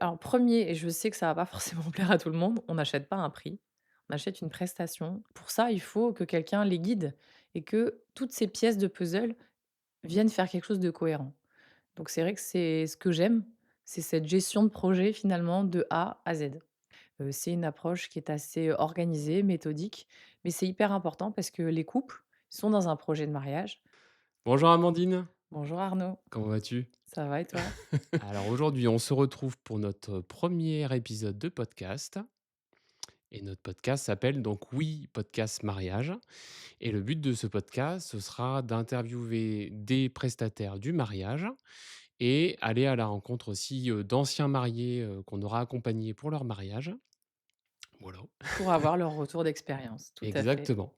Alors premier, et je sais que ça va pas forcément plaire à tout le monde, on n'achète pas un prix, on achète une prestation. Pour ça, il faut que quelqu'un les guide et que toutes ces pièces de puzzle viennent faire quelque chose de cohérent. Donc c'est vrai que c'est ce que j'aime, c'est cette gestion de projet finalement de A à Z. C'est une approche qui est assez organisée, méthodique, mais c'est hyper important parce que les couples sont dans un projet de mariage. Bonjour Amandine, Bonjour Arnaud, comment vas-tu? ça va et toi? Alors aujourd'hui, on se retrouve pour notre premier épisode de podcast et notre podcast s'appelle donc «Oui, podcast mariage» et le but de ce podcast, ce sera d'interviewer des prestataires du mariage et aller à la rencontre aussi, d'anciens mariés, qu'on aura accompagnés pour leur mariage. Voilà. Pour avoir leur retour d'expérience, tout à fait. Exactement,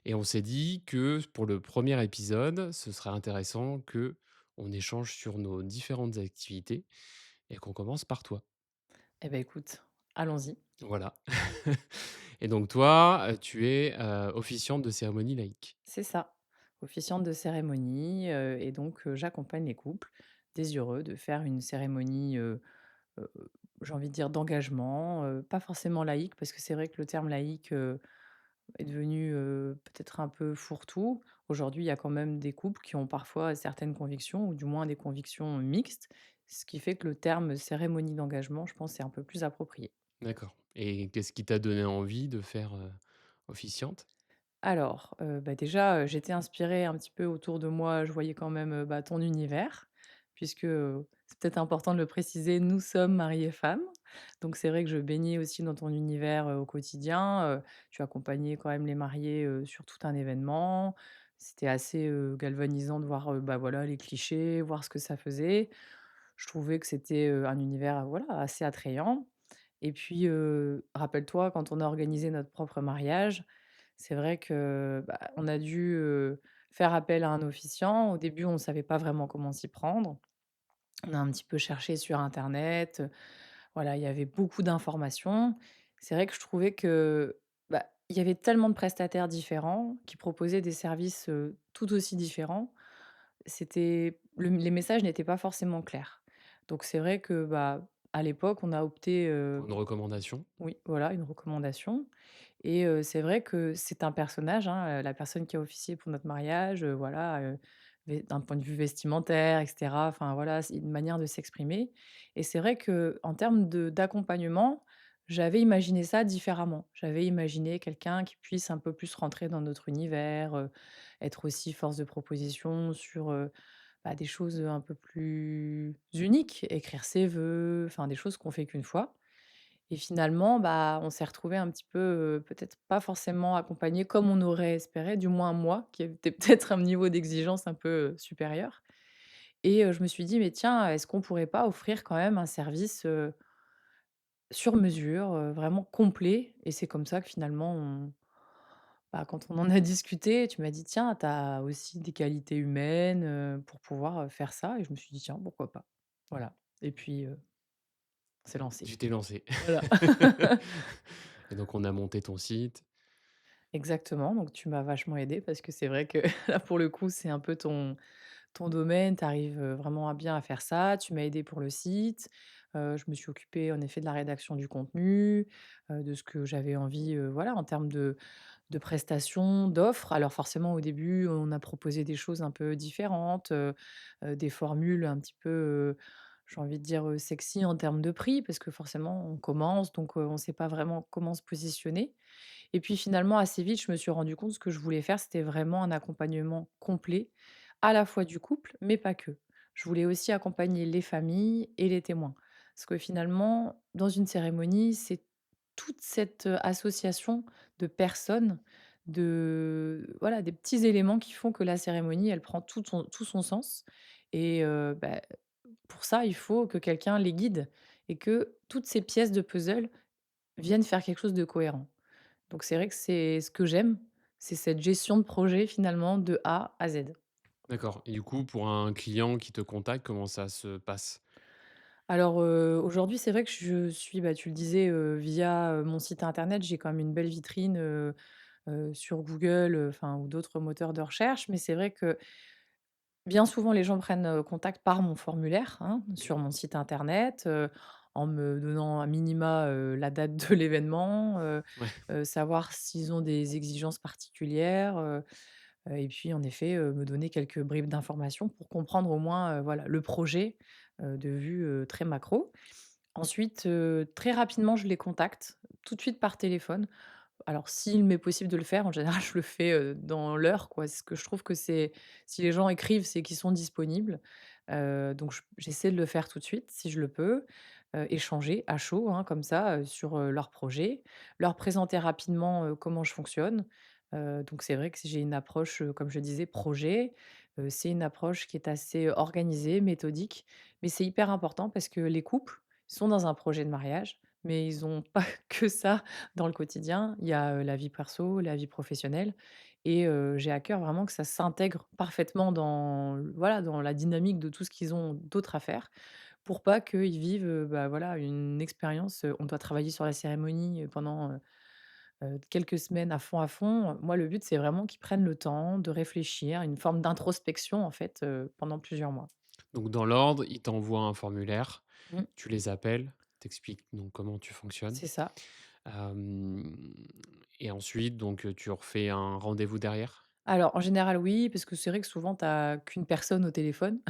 et on s'est dit que pour le premier épisode, ce serait intéressant que on échange sur nos différentes activités et qu'on commence par toi. Eh ben écoute, allons-y. Voilà. Et donc toi, tu es, officiante de cérémonie laïque? C'est ça, officiante de cérémonie, et donc j'accompagne les couples désireux de faire une cérémonie, heu, j'ai envie de dire d'engagement, pas forcément laïque parce que c'est vrai que le terme laïque, est devenu, peut-être un peu fourre-tout. Aujourd'hui, il y a quand même des couples qui ont parfois certaines convictions ou du moins des convictions mixtes, ce qui fait que le terme cérémonie d'engagement, je pense, est un peu plus approprié. D'accord, et qu'est-ce qui t'a donné envie de faire, officiante? Alors, bah, déjà, j'étais inspirée un petit peu autour de moi, je voyais quand même, bah, ton univers puisque, c'est peut-être important de le préciser, nous sommes mari et femme. Donc c'est vrai que je baignais aussi dans ton univers, au quotidien, tu accompagnais quand même les mariés, sur tout un événement. C'était assez, galvanisant de voir, bah, voilà, les clichés, voir ce que ça faisait. Je trouvais que c'était, un univers, voilà, assez attrayant. Et puis, rappelle-toi, quand on a organisé notre propre mariage, c'est vrai que, bah, on a dû, faire appel à un officiant. Au début, on ne savait pas vraiment comment s'y prendre. On a un petit peu cherché sur internet, voilà, il y avait beaucoup d'informations. C'est vrai que je trouvais que, bah, il y avait tellement de prestataires différents qui proposaient des services, tout aussi différents. C'était les messages n'étaient pas forcément clairs. Donc c'est vrai que, bah, à l'époque, on a opté, Pour une recommandation? oui, voilà, une recommandation. Et c'est vrai que c'est un personnage, hein, la personne qui a officié pour notre mariage, voilà, d'un point de vue vestimentaire et cetera, enfin voilà, c'est une manière de s'exprimer. Et c'est vrai que en termes d'accompagnement, j'avais imaginé ça différemment. J'avais imaginé quelqu'un qui puisse un peu plus rentrer dans notre univers, être aussi force de proposition sur, bah, des choses, un peu plus uniques, écrire ses vœux, enfin des choses qu'on fait qu'une fois. Et finalement, bah, on s'est retrouvés un petit peu, peut-être pas forcément accompagnés comme on aurait espéré, du moins moi, qui était peut-être un niveau d'exigence un peu, supérieur. Et je me suis dit: «Mais tiens, est-ce qu'on pourrait pas offrir quand même un service, sur mesure, vraiment complet?» Et c'est comme ça que finalement bah, quand on en a discuté, tu m'as dit: «Tiens, tu as aussi des qualités humaines, pour pouvoir, faire ça», et je me suis dit: «Tiens, pourquoi pas?» Voilà, et puis, on s'est lancé. Tu t'es lancée. Voilà. Et donc on a monté ton site. Exactement, donc tu m'as vachement aidée parce que c'est vrai que là, pour le coup, c'est un peu ton domaine, tu arrives, vraiment à bien à faire ça. Tu m'as aidée pour le site, je me suis occupée en effet de la rédaction du contenu, de ce que j'avais envie, voilà, en termes de prestations, d'offres. Alors forcément, au début, on a proposé des choses un peu différentes, des formules un petit peu, j'ai envie de dire, sexy en termes de prix parce que forcément on commence donc on ne sait pas vraiment comment se positionner. Et puis finalement, assez vite, je me suis rendu compte, ce que je voulais faire, c'était vraiment un accompagnement complet, à la fois du couple, mais pas que. Je voulais aussi accompagner les familles et les témoins. Parce que finalement, dans une cérémonie, c'est toute cette association de personnes, de voilà, des petits éléments qui font que la cérémonie, elle prend tout son sens. Et bah, pour ça, il faut que quelqu'un les guide et que toutes ces pièces de puzzle viennent faire quelque chose de cohérent. Donc c'est vrai que c'est ce que j'aime, c'est cette gestion de projet finalement de A à Z. D'accord, et du coup, pour un client qui te contacte, comment ça se passe? Alors, aujourd'hui, c'est vrai que je suis, bah, tu le disais, via, mon site internet, j'ai quand même une belle vitrine, sur Google, enfin ou d'autres moteurs de recherche. Mais c'est vrai que bien souvent, les gens prennent, contact par mon formulaire, hein, sur mon site internet. en me donnant à minima, la date de l'événement, Ouais. savoir s'ils ont des exigences particulières, et puis en effet, me donner quelques bribes d'informations pour comprendre au moins, voilà, le projet, de vue, très macro. Ensuite, très rapidement, je les contacte, tout de suite par téléphone. Alors s'il m'est possible de le faire, en général, je le fais, dans l'heure, quoi. C'est ce que je trouve que c'est si les gens écrivent, c'est qu'ils sont disponibles. Donc j'essaie de le faire tout de suite, si je le peux, échanger à chaud, hein, comme ça, sur, leur projet, leur présenter rapidement, comment je fonctionne. Donc c'est vrai que si j'ai une approche, comme je disais, projet, c'est une approche qui est assez organisée, méthodique, mais c'est hyper important parce que les couples sont dans un projet de mariage, mais ils ont pas que ça dans le quotidien. Il y a, la vie perso, la vie professionnelle et j'ai à cœur vraiment que ça s'intègre parfaitement dans voilà, dans la dynamique de tout ce qu'ils ont d'autre à faire pour pas qu'ils vivent, bah, voilà, une expérience, on doit travailler sur la cérémonie, pendant, quelques semaines à fond. Moi, le but, c'est vraiment qu'ils prennent le temps de réfléchir, une forme d'introspection, en fait, pendant plusieurs mois. Donc dans l'ordre, ils t'envoient un formulaire, Mmh, tu les appelles, t'expliques donc comment tu fonctionnes. c'est ça. Hem et ensuite donc, tu refais un rendez-vous derrière? Alors, en général, oui, parce que c'est vrai que souvent, tu as qu'une personne au téléphone.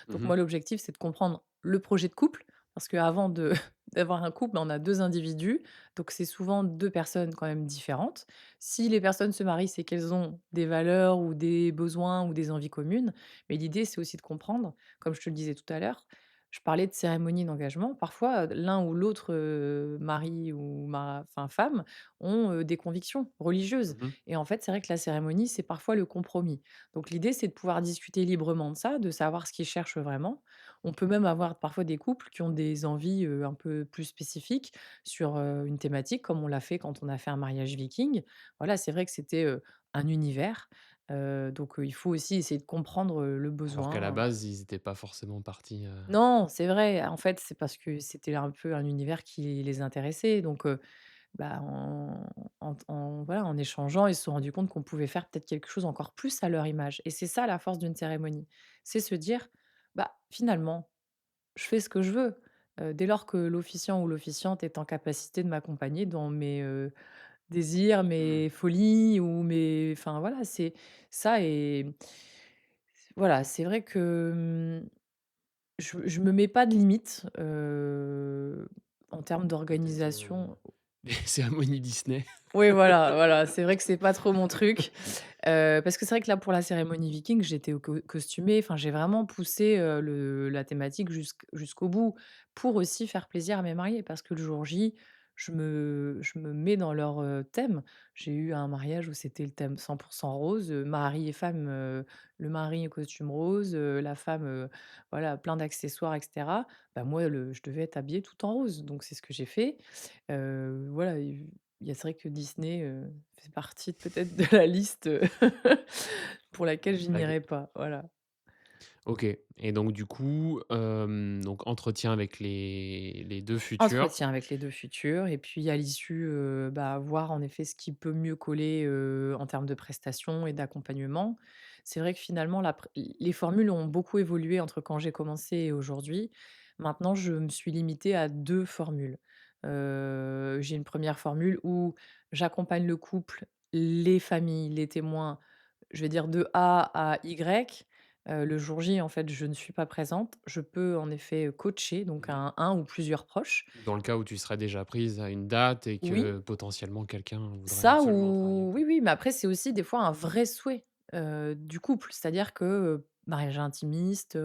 Donc Mmh. moi, l'objectif, c'est de comprendre le projet de couple, parce qu'avant de d'avoir un couple, bah, on a 2 individus, donc c'est souvent 2 personnes quand même différentes. Si les personnes se marient, c'est qu'elles ont des valeurs ou des besoins ou des envies communes, mais l'idée, c'est aussi de comprendre, comme je te le disais tout à l'heure, je parlais de cérémonie d'engagement. Parfois, l'un ou l'autre, mari ou ma enfin femme ont, des convictions religieuses. Mmh. Et en fait, c'est vrai que la cérémonie, c'est parfois le compromis. Donc l'idée, c'est de pouvoir discuter librement de ça, de savoir ce qu'ils cherchent vraiment. On peut même avoir parfois des couples qui ont des envies, un peu plus spécifiques sur, une thématique, comme on l'a fait quand on a fait un mariage viking. Voilà, c'est vrai que c'était, un univers, donc il faut aussi essayer de comprendre, le Alors qu'à la besoin. base, ils étaient pas forcément partis, Non, c'est vrai, en fait, c'est parce que c'était un peu un univers qui les intéressait, donc bah, voilà, en échangeant, ils se sont rendus compte qu'on pouvait faire peut-être quelque chose encore plus à leur image et c'est ça la force d'une cérémonie. C'est se dire: «Bah, finalement, je fais ce que je veux», dès lors que l'officiant ou l'officiante est en capacité de m'accompagner dans mes, désirs, mmh, mes folies ou mes enfin voilà, c'est ça et voilà, c'est vrai que, je me mets pas de limite, en termes peut-être, d'organisation. les cérémonies Disney. Oui, voilà, voilà, c'est vrai que c'est pas trop mon truc, parce que c'est vrai que là, pour la cérémonie viking, j'étais au costumée, enfin, j'ai vraiment poussé, le la thématique jusqu'au bout pour aussi faire plaisir à mes mariés parce que le jour J, je me mets dans leur, thème. J'ai eu un mariage où c'était le thème 100 rose, mari et femme, le mari en costume rose, la femme, voilà, plein d'accessoires et cetera. Bah, moi, je devais être habillée tout en rose, donc c'est ce que j'ai fait. Voilà, il y a c'est vrai que Disney, fait partie peut-être de la liste, pour laquelle je Avec n'irai pas, voilà. OK et donc du coup, donc entretien avec les 2 futurs. Entretien avec les 2 futurs et puis à l'issue, bah, voir en effet ce qui peut mieux coller, en termes de prestations et d'accompagnement. C'est vrai que finalement la pr les formules ont beaucoup évolué entre quand j'ai commencé et aujourd'hui. Maintenant, je me suis limitée à 2 formules. J'ai une première formule où j'accompagne le couple, les familles, les témoins, je vais dire de A à Y. Le jour J, en fait, je ne suis pas présente. Je peux en effet, coacher donc Mmh. un ou plusieurs proches. Dans le cas où tu serais déjà prise à une date et Oui, que potentiellement quelqu'un voudrait ça absolument travailler avec ou toi. oui, oui, mais après c'est aussi des fois un vrai souhait, du couple. C'est-à-dire que, mariage intimiste,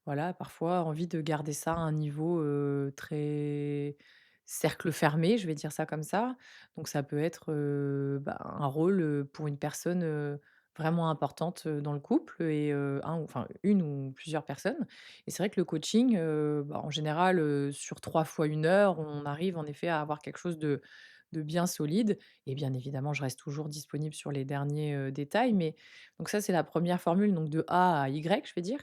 voilà, parfois envie de garder ça à un niveau, très cercle fermé, je vais dire ça comme ça. Donc ça peut être, bah, un rôle, pour une personne, vraiment importante, dans le couple et un ou enfin une ou plusieurs personnes et c'est vrai que le coaching, bah, en général, sur 3 fois 1 heure, on arrive en effet à avoir quelque chose de bien solide et bien évidemment, je reste toujours disponible sur les derniers, détails mais donc ça, c'est la première formule, donc de A à Y, je vais dire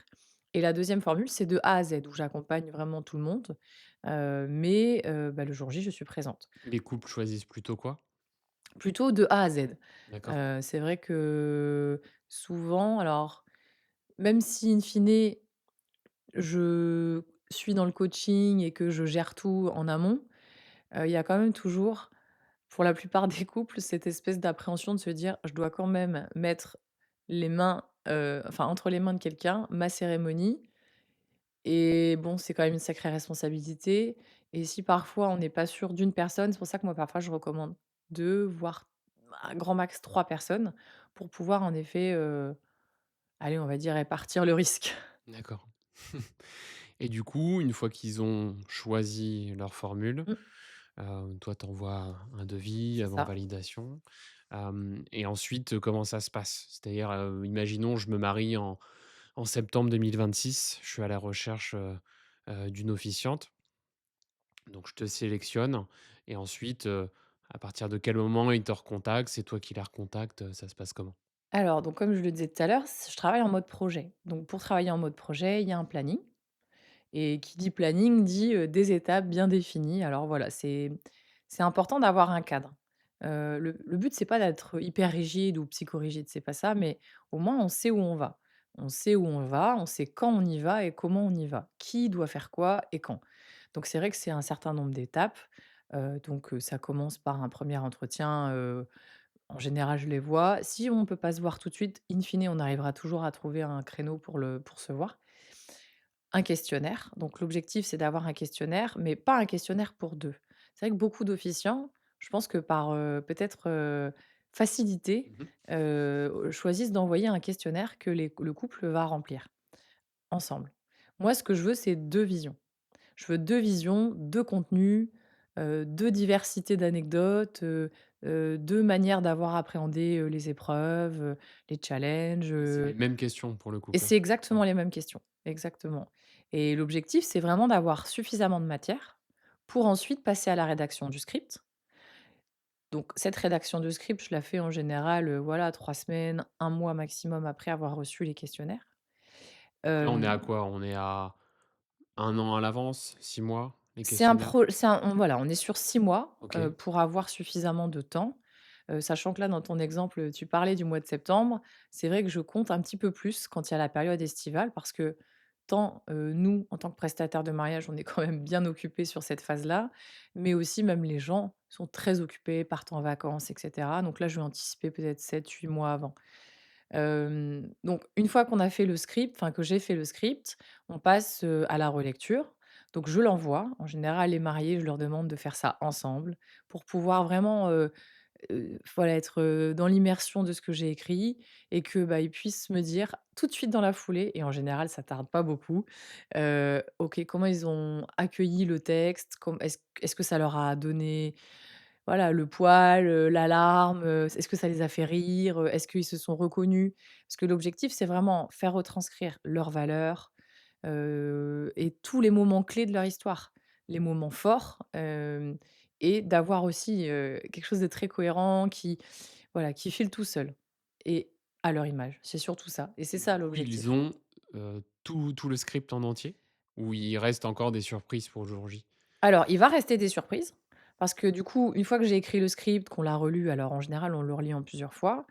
et la deuxième formule, c'est de A à Z où j'accompagne vraiment tout le monde, mais bah, le jour J, je suis présente. Les couples choisissent plutôt quoi? Plutôt de A à Z. D'accord. C'est vrai que souvent alors, même si in fine, je suis dans le coaching et que je gère tout en amont, il y a quand même toujours, pour la plupart des couples, cette espèce d'appréhension de se dire: «Je dois quand même mettre les mains, enfin entre les mains de quelqu'un, ma cérémonie». Et bon, c'est quand même une sacrée responsabilité et si parfois on n'est pas sûr d'une personne, c'est pour ça que moi parfois je recommande 2 voire à grand max 3 personnes pour pouvoir en effet, allez on va dire répartir le risque. D'accord. Et du coup, une fois qu'ils ont choisi leur formule, Mmh, toi, tu envoies un devis c'est avant ça. validation. Et ensuite, comment ça se passe? C'est-à-dire, imaginons, je me marie en septembre 2026, je suis à la recherche, d'une officiante, donc je te sélectionne et ensuite, à partir de quel moment ils te recontactent? C'est toi qui les recontactes, ça se passe comment? Alors donc comme je le disais tout à l'heure, je travaille en mode projet. Donc pour travailler en mode projet, il y a un planning. Et qui dit planning dit, des étapes bien définies. Alors voilà, c'est important d'avoir un cadre. Le but, c'est pas d'être hyper rigide ou psychorigide, c'est pas ça, mais au moins on sait où on va. On sait où on va, on sait quand on y va et comment on y va. Qui doit faire quoi et quand. Donc c'est vrai que c'est un certain nombre d'étapes. Ça commence par un premier entretien, en général, je les vois. Si on ne peut pas se voir tout de suite, in fine, on arrivera toujours à trouver un créneau pour se voir. Un questionnaire, donc l'objectif, c'est d'avoir un questionnaire, mais pas un questionnaire pour 2. C'est vrai que beaucoup d'officiants, je pense que par, peut-être, facilité, Mmh. choisissent d'envoyer un questionnaire que le couple va remplir ensemble. Moi, ce que je veux, c'est 2 visions. Je veux 2 visions, 2 contenus, 2 diversités d'anecdotes, 2 manières d'avoir appréhendé, les épreuves, les challenges, Et c'est les mêmes questions pour le et couple? c'est Ouais. exactement les mêmes questions, exactement. Et l'objectif, c'est vraiment d'avoir suffisamment de matière pour ensuite passer à la rédaction du script. Donc cette rédaction de script, je la fais en général, voilà 3 semaines, un mois maximum après avoir reçu les questionnaires. Donc là, on est Hem, à quoi? On est à 1 an à l'avance? 6 mois? Les c'est un questionnaires? pro c'est un on voilà, on est sur 6 mois, OK. pour avoir suffisamment de temps, sachant que là, dans ton exemple, tu parlais du mois de septembre. C'est vrai que je compte un petit peu plus quand il y a la période estivale parce que tant, nous, en tant que prestataires de mariage, on est quand même bien occupés sur cette phase-là, mais aussi même les gens sont très occupés, partent en vacances et cetera. Donc là, je vais anticiper peut-être 7 8 mois avant. Donc une fois qu'on a fait le script, enfin que j'ai fait le script, on passe, à la relecture. Donc je l'envoie. En général, les mariés, je leur demande de faire ça ensemble pour pouvoir vraiment, voilà, être, dans l'immersion de ce que j'ai écrit et que, bah, ils puissent me dire tout de suite dans la foulée et en général, ça tarde pas beaucoup, OK, comment ils ont accueilli le texte? Est-ce que ça leur a donné, voilà, le poil, la larme, est-ce que ça les a fait rire, est-ce qu'ils se sont reconnus? Parce que l'objectif, c'est vraiment faire retranscrire leurs valeurs, et tous les moments clés de leur histoire. Les moments forts, et d'avoir aussi, quelque chose de très cohérent qui, voilà, qui file tout seul et à leur image. C'est surtout ça et c'est Et ça du coup, ils l'objectif. ont, tout le script en entier? Ou il reste encore des surprises pour le jour J? Alors, il va rester des surprises parce que du coup, une fois que j'ai écrit le script, qu'on l'a relu, alors en général, on le relit en plusieurs fois.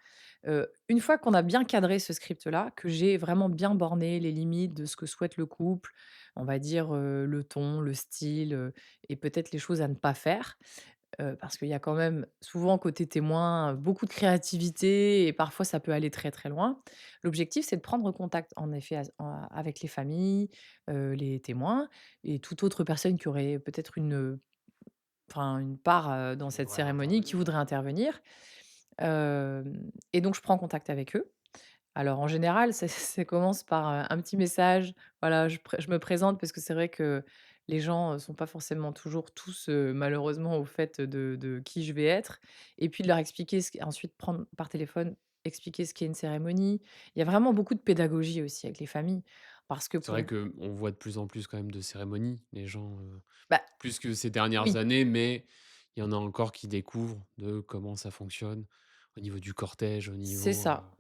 Une fois qu'on a bien cadré ce script-là, que j'ai vraiment bien borné les limites de ce que souhaite le couple, on va dire, le ton, le style, et peut-être les choses à ne pas faire. Parce qu'il y a quand même souvent côté témoin, beaucoup de créativité et parfois ça peut aller très, très loin. L'objectif, c'est de prendre contact en effet avec les familles, les témoins et toute autre personne qui aurait peut-être enfin une part, dans Qui cette devrait cérémonie, qui intervenir? voudrait intervenir. Et donc je prends contact avec eux. Alors en général, ça commence par, un petit message. Voilà, je me présente parce que c'est vrai que les gens, sont pas forcément toujours tous, malheureusement au fait de qui je vais être et puis de leur expliquer ensuite prendre par téléphone, expliquer ce qu'est une cérémonie. Il y a vraiment beaucoup de pédagogie aussi avec les familles parce que C'est vrai pour qu'on voit de plus en plus quand même de cérémonies. Les gens, bah, plus que ces dernières oui. années, mais il y en a encore qui découvrent de comment ça fonctionne au niveau du cortège, au C'est niveau, ça.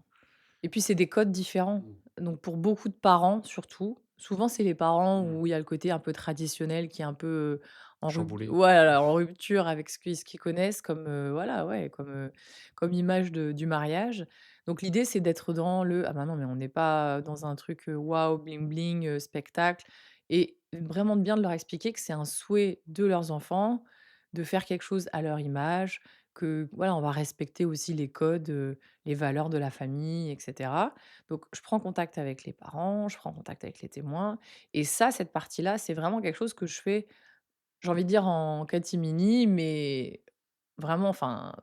Et puis c'est des codes différents. mmh, Donc pour beaucoup de parents surtout, souvent c'est les parents mmh, où il y a le côté un peu traditionnel qui est un peu, chamboulé. voilà, en rupture avec ce qu'ils connaissent comme, voilà, ouais, comme image du mariage. Donc l'idée c'est d'être dans le: «Ah bah non, mais on n'est pas dans un truc, waouh, bling bling, spectacle» et vraiment bien de leur expliquer que c'est un souhait de leurs enfants de faire quelque chose à leur image, que voilà, on va respecter aussi les codes, les valeurs de la famille et cetera. Donc je prends contact avec les parents, je prends contact avec les témoins et ça, cette partie-là, c'est vraiment quelque chose que je fais, j'ai envie de dire en catimini, mais vraiment, enfin,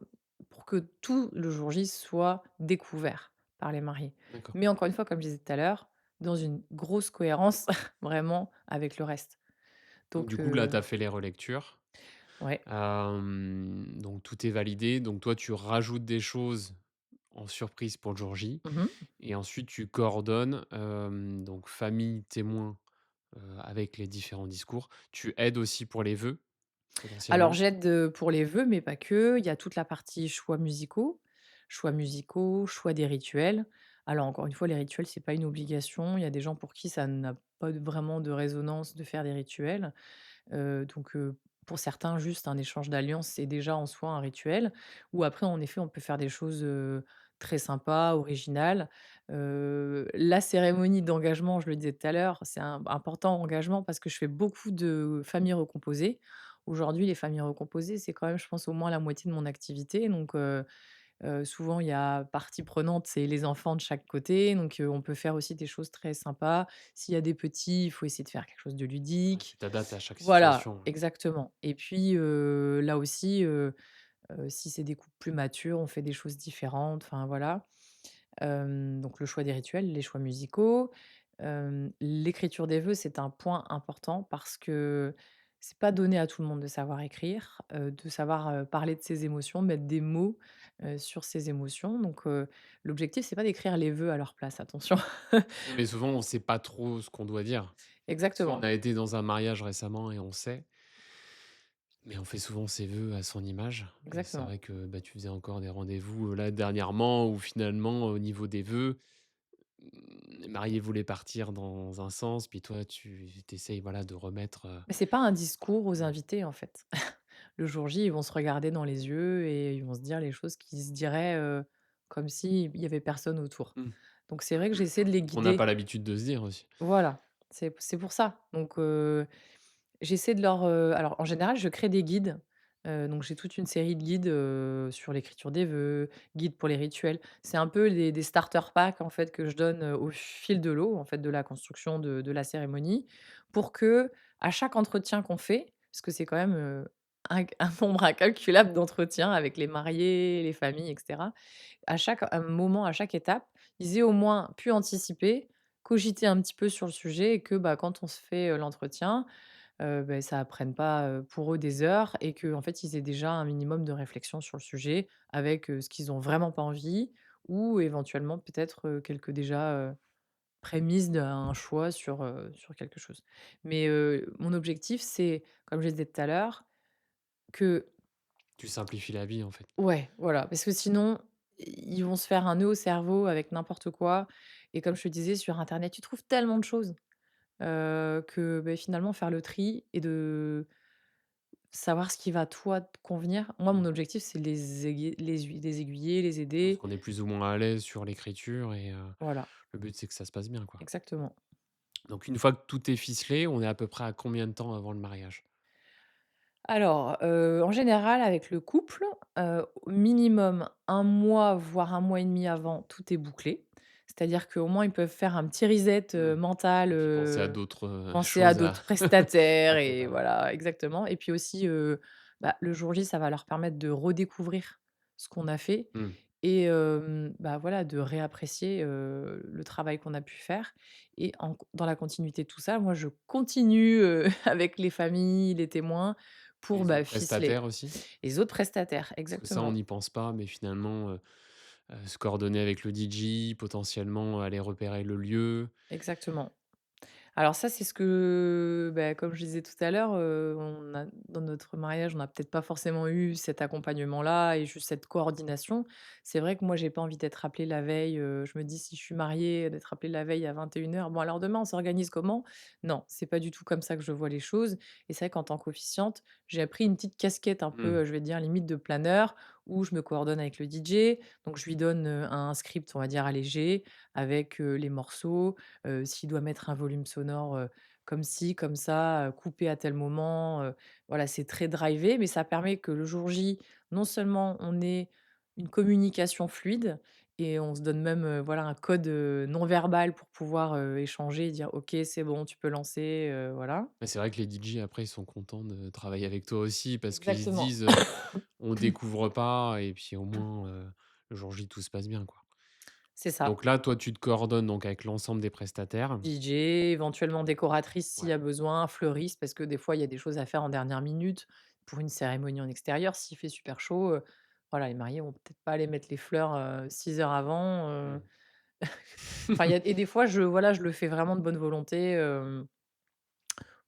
pour que tout le jour J soit découvert par les mariés. D'accord. Mais encore une fois, comme je disais tout à l'heure, dans une grosse cohérence vraiment avec le reste. Donc Donc du coup, là, tu as fait les relectures. ouais. Donc tout est validé. Donc toi, tu rajoutes des choses en surprise pour le jour J Mmh. et ensuite tu coordonnes, donc famille, témoins, avec les différents discours. Tu aides aussi pour les vœux, Alors potentiellement? j'aide, pour les vœux, mais pas que. Il y a toute la partie choix des rituels. Alors encore une fois, les rituels, c'est pas une obligation. Il y a des gens pour qui ça n'a pas vraiment de résonance de faire des rituels. Pour certains, juste un échange d'alliance, c'est déjà en soi un rituel. Ou après, en effet, on peut faire des choses, très sympas, originales. La cérémonie d'engagement, je le disais tout à l'heure, c'est important engagement parce que je fais beaucoup de familles recomposées. Aujourd'hui, les familles recomposées, c'est quand même, je pense, au moins la moitié de mon activité. Souvent, il y a partie prenante, c'est les enfants de chaque côté, on peut faire aussi des choses très sympas. S'il y a des petits, il faut essayer de faire quelque chose de Ouais, tu ludique. t'adaptes à chaque Voilà, situation, ouais. exactement et puis, là aussi, si c'est des couples plus matures, on fait des choses différentes, enfin voilà. Donc le choix des rituels, les choix musicaux. L'écriture des vœux, c'est un point important parce que c'est pas donné à tout le monde de savoir écrire, de savoir, parler de ses émotions, mettre des mots, sur ses émotions. L'objectif, c'est pas d'écrire les vœux à leur place, attention. Oui, mais souvent, on sait pas trop ce qu'on doit dire. Soit on Exactement, a été dans un mariage récemment et on sait, mais on fait souvent ses vœux à son image et c'est exactement. vrai que, bah, tu faisais encore des rendez-vous, là, dernièrement où finalement, au niveau des vœux, les mariés voulaient partir dans un sens, puis toi, tu essayes, voilà, de remettre, Mais c'est pas un discours aux invités, en fait. Le jour J, ils vont se regarder dans les yeux et ils vont se dire les choses qu'ils se diraient, comme s'il y avait personne autour. mmh, Donc c'est vrai que j'essaie de les qu'on n'a pas guider. l'habitude de se dire aussi. Voilà, c'est pour ça. J'essaie de leur, alors en général, je crée des guides. Donc j'ai toute une série de guides, sur l'écriture des vœux, guides pour les rituels. C'est un peu des starter packs en fait que je donne, au fil de l'eau, en fait, de la construction de la cérémonie pour que à chaque entretien qu'on fait, parce que c'est quand même, un nombre incalculable d'entretiens avec les mariés, les familles et cetera. À chaque, moment, à chaque étape, ils aient au moins pu anticiper, cogiter un petit peu sur le sujet et que, bah, quand on se fait, l'entretien, ça prenne pas, pour eux des heures et qu'en fait, ils aient déjà un minimum de réflexion sur le sujet avec, ce qu'ils ont vraiment pas envie ou éventuellement peut-être, quelques déjà, prémices d'un choix sur quelque chose. Mon objectif, c'est, comme je disais tout à l'heure, que Tu simplifies la vie, en fait. ouais, voilà, parce que sinon, ils vont se faire un nœud au cerveau avec n'importe quoi et comme je te disais, sur internet, tu trouves tellement de choses, finalement faire le tri et de savoir ce qui va toi te convenir. Moi, Mmh. mon objectif, c'est de les aiguiller, les Parce aider. qu'on est plus ou moins à l'aise sur l'écriture et Voilà, le but, c'est que ça se passe bien, quoi. exactement. Donc une fois que tout est ficelé, on est à peu près à combien de temps avant le mariage? Alors, en général, avec le couple, au minimum un mois, voire un mois et demi avant, tout est bouclé. C'est-à-dire qu'au moins, ils peuvent faire un petit reset, Mmh. mental, Et puis penser à d'autres, penser à choses d'autres prestataires à et préparer. voilà, exactement et puis aussi, le jour J, ça va leur permettre de redécouvrir ce qu'on a fait Mmh. et voilà, de réapprécier, le travail qu'on a pu faire et dans la continuité de tout ça, moi, je continue, avec les familles, les témoins pour, Les autres ficeler. prestataires aussi? Les autres prestataires, Parce que ça, on exactement, n'y pense pas, mais finalement, se coordonner avec le DJ, potentiellement aller repérer le lieu. exactement. Alors ça, c'est ce que, comme je disais tout à l'heure, on a dans notre mariage, on n'a peut-être pas forcément eu cet accompagnement-là et juste cette coordination. C'est vrai que moi, j'ai pas envie d'être appelée la veille, je me dis: «Si je suis mariée, d'être appelée la veille à 21h. Bon alors demain, on s'organise comment?» Non, c'est pas du tout comme ça que je vois les choses et c'est vrai qu'en tant qu'officiante, j'ai pris une petite casquette un peu, Mmh. je vais dire limite de planeur où je me coordonne avec le DJ. Donc je lui donne, un script, on va dire allégé avec, les morceaux, s'il doit mettre un volume sonore, comme ci, comme ça, couper à tel moment, voilà, c'est très drivé, mais ça permet que le jour J, non seulement on ait une communication fluide et on se donne même, voilà, un code, non verbal pour pouvoir, échanger et dire: «OK, c'est bon, tu peux lancer», voilà. Mais c'est vrai que les DJ après ils sont contents de travailler avec toi aussi parce qu'ils se Exactement. disent, «On découvre pas et puis au moins, le jour J tout se passe bien, quoi». C'est ça. Donc là, toi, tu te coordonnes donc avec l'ensemble des prestataires? DJ, éventuellement décoratrice s'il y Ouais. a besoin, fleuriste parce que des fois, il y a des choses à faire en dernière minute pour une cérémonie en extérieur. S'il fait super chaud, voilà, les mariés vont peut-être pas aller mettre les fleurs, 6 heures avant, Mmh. enfin, il y a et des fois, voilà, je le fais vraiment de bonne volonté,